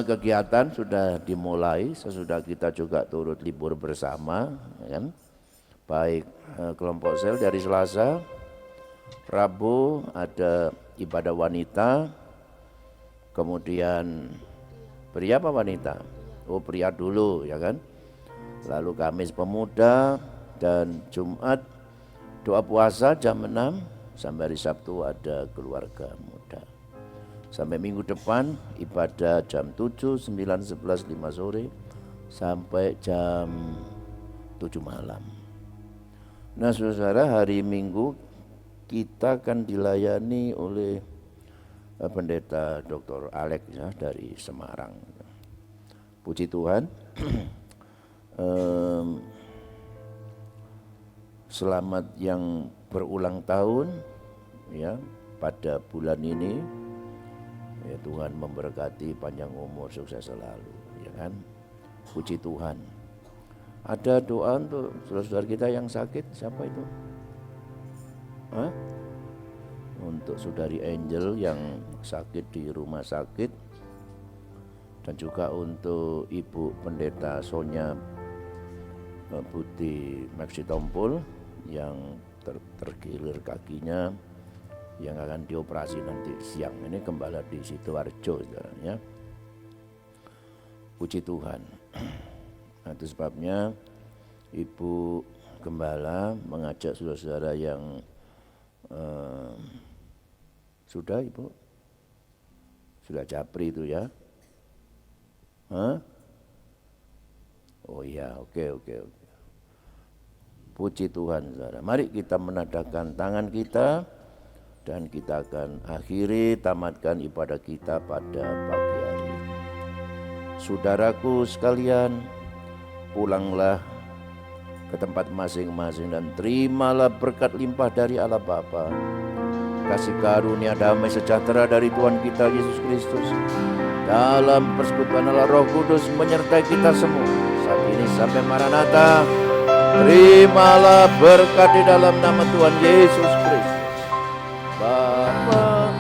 kegiatan sudah dimulai sesudah kita juga turut libur bersama, ya kan? Baik kelompok sel dari Selasa, Rabu ada ibadah wanita, kemudian pria apa wanita? Oh pria dulu ya kan. Lalu Kamis pemuda dan Jumat doa puasa jam 6 sampai hari Sabtu ada keluarga muda. Sampai minggu depan ibadah jam 7, 9, 11, 5 sore sampai jam 7 malam. Nah saudara, hari Minggu kita akan dilayani oleh pendeta Dr. Alex ya, dari Semarang. Puji Tuhan. Selamat yang berulang tahun ya pada bulan ini. Ya, Tuhan memberkati panjang umur, sukses selalu, ya kan? Puji Tuhan. Ada doa untuk saudara-saudara kita yang sakit, siapa itu? Hah? Untuk saudari Angel yang sakit di rumah sakit, dan juga untuk Ibu Pendeta Sonya Putih Maxi Tompul yang tergilir kakinya, yang akan dioperasi nanti siang. Ini gembala di Sidoarjo, ya. Puji Tuhan. Nah, itu sebabnya Ibu Gembala mengajak saudara-saudara yang sudah Ibu sudah japri itu ya. Hah? Oh iya, oke. Puji Tuhan, saudara. Mari kita menadahkan tangan kita. Dan kita akan akhiri tamatkan ibadah kita pada pagi hari ini. Saudaraku sekalian, pulanglah ke tempat masing-masing dan terimalah berkat limpah dari Allah Bapa, kasih karunia damai sejahtera dari Tuhan kita Yesus Kristus, dalam persekutuan Allah Roh Kudus menyertai kita semua saat ini sampai Maranatha. Terimalah berkat di dalam nama Tuhan Yesus Kristus. Bapa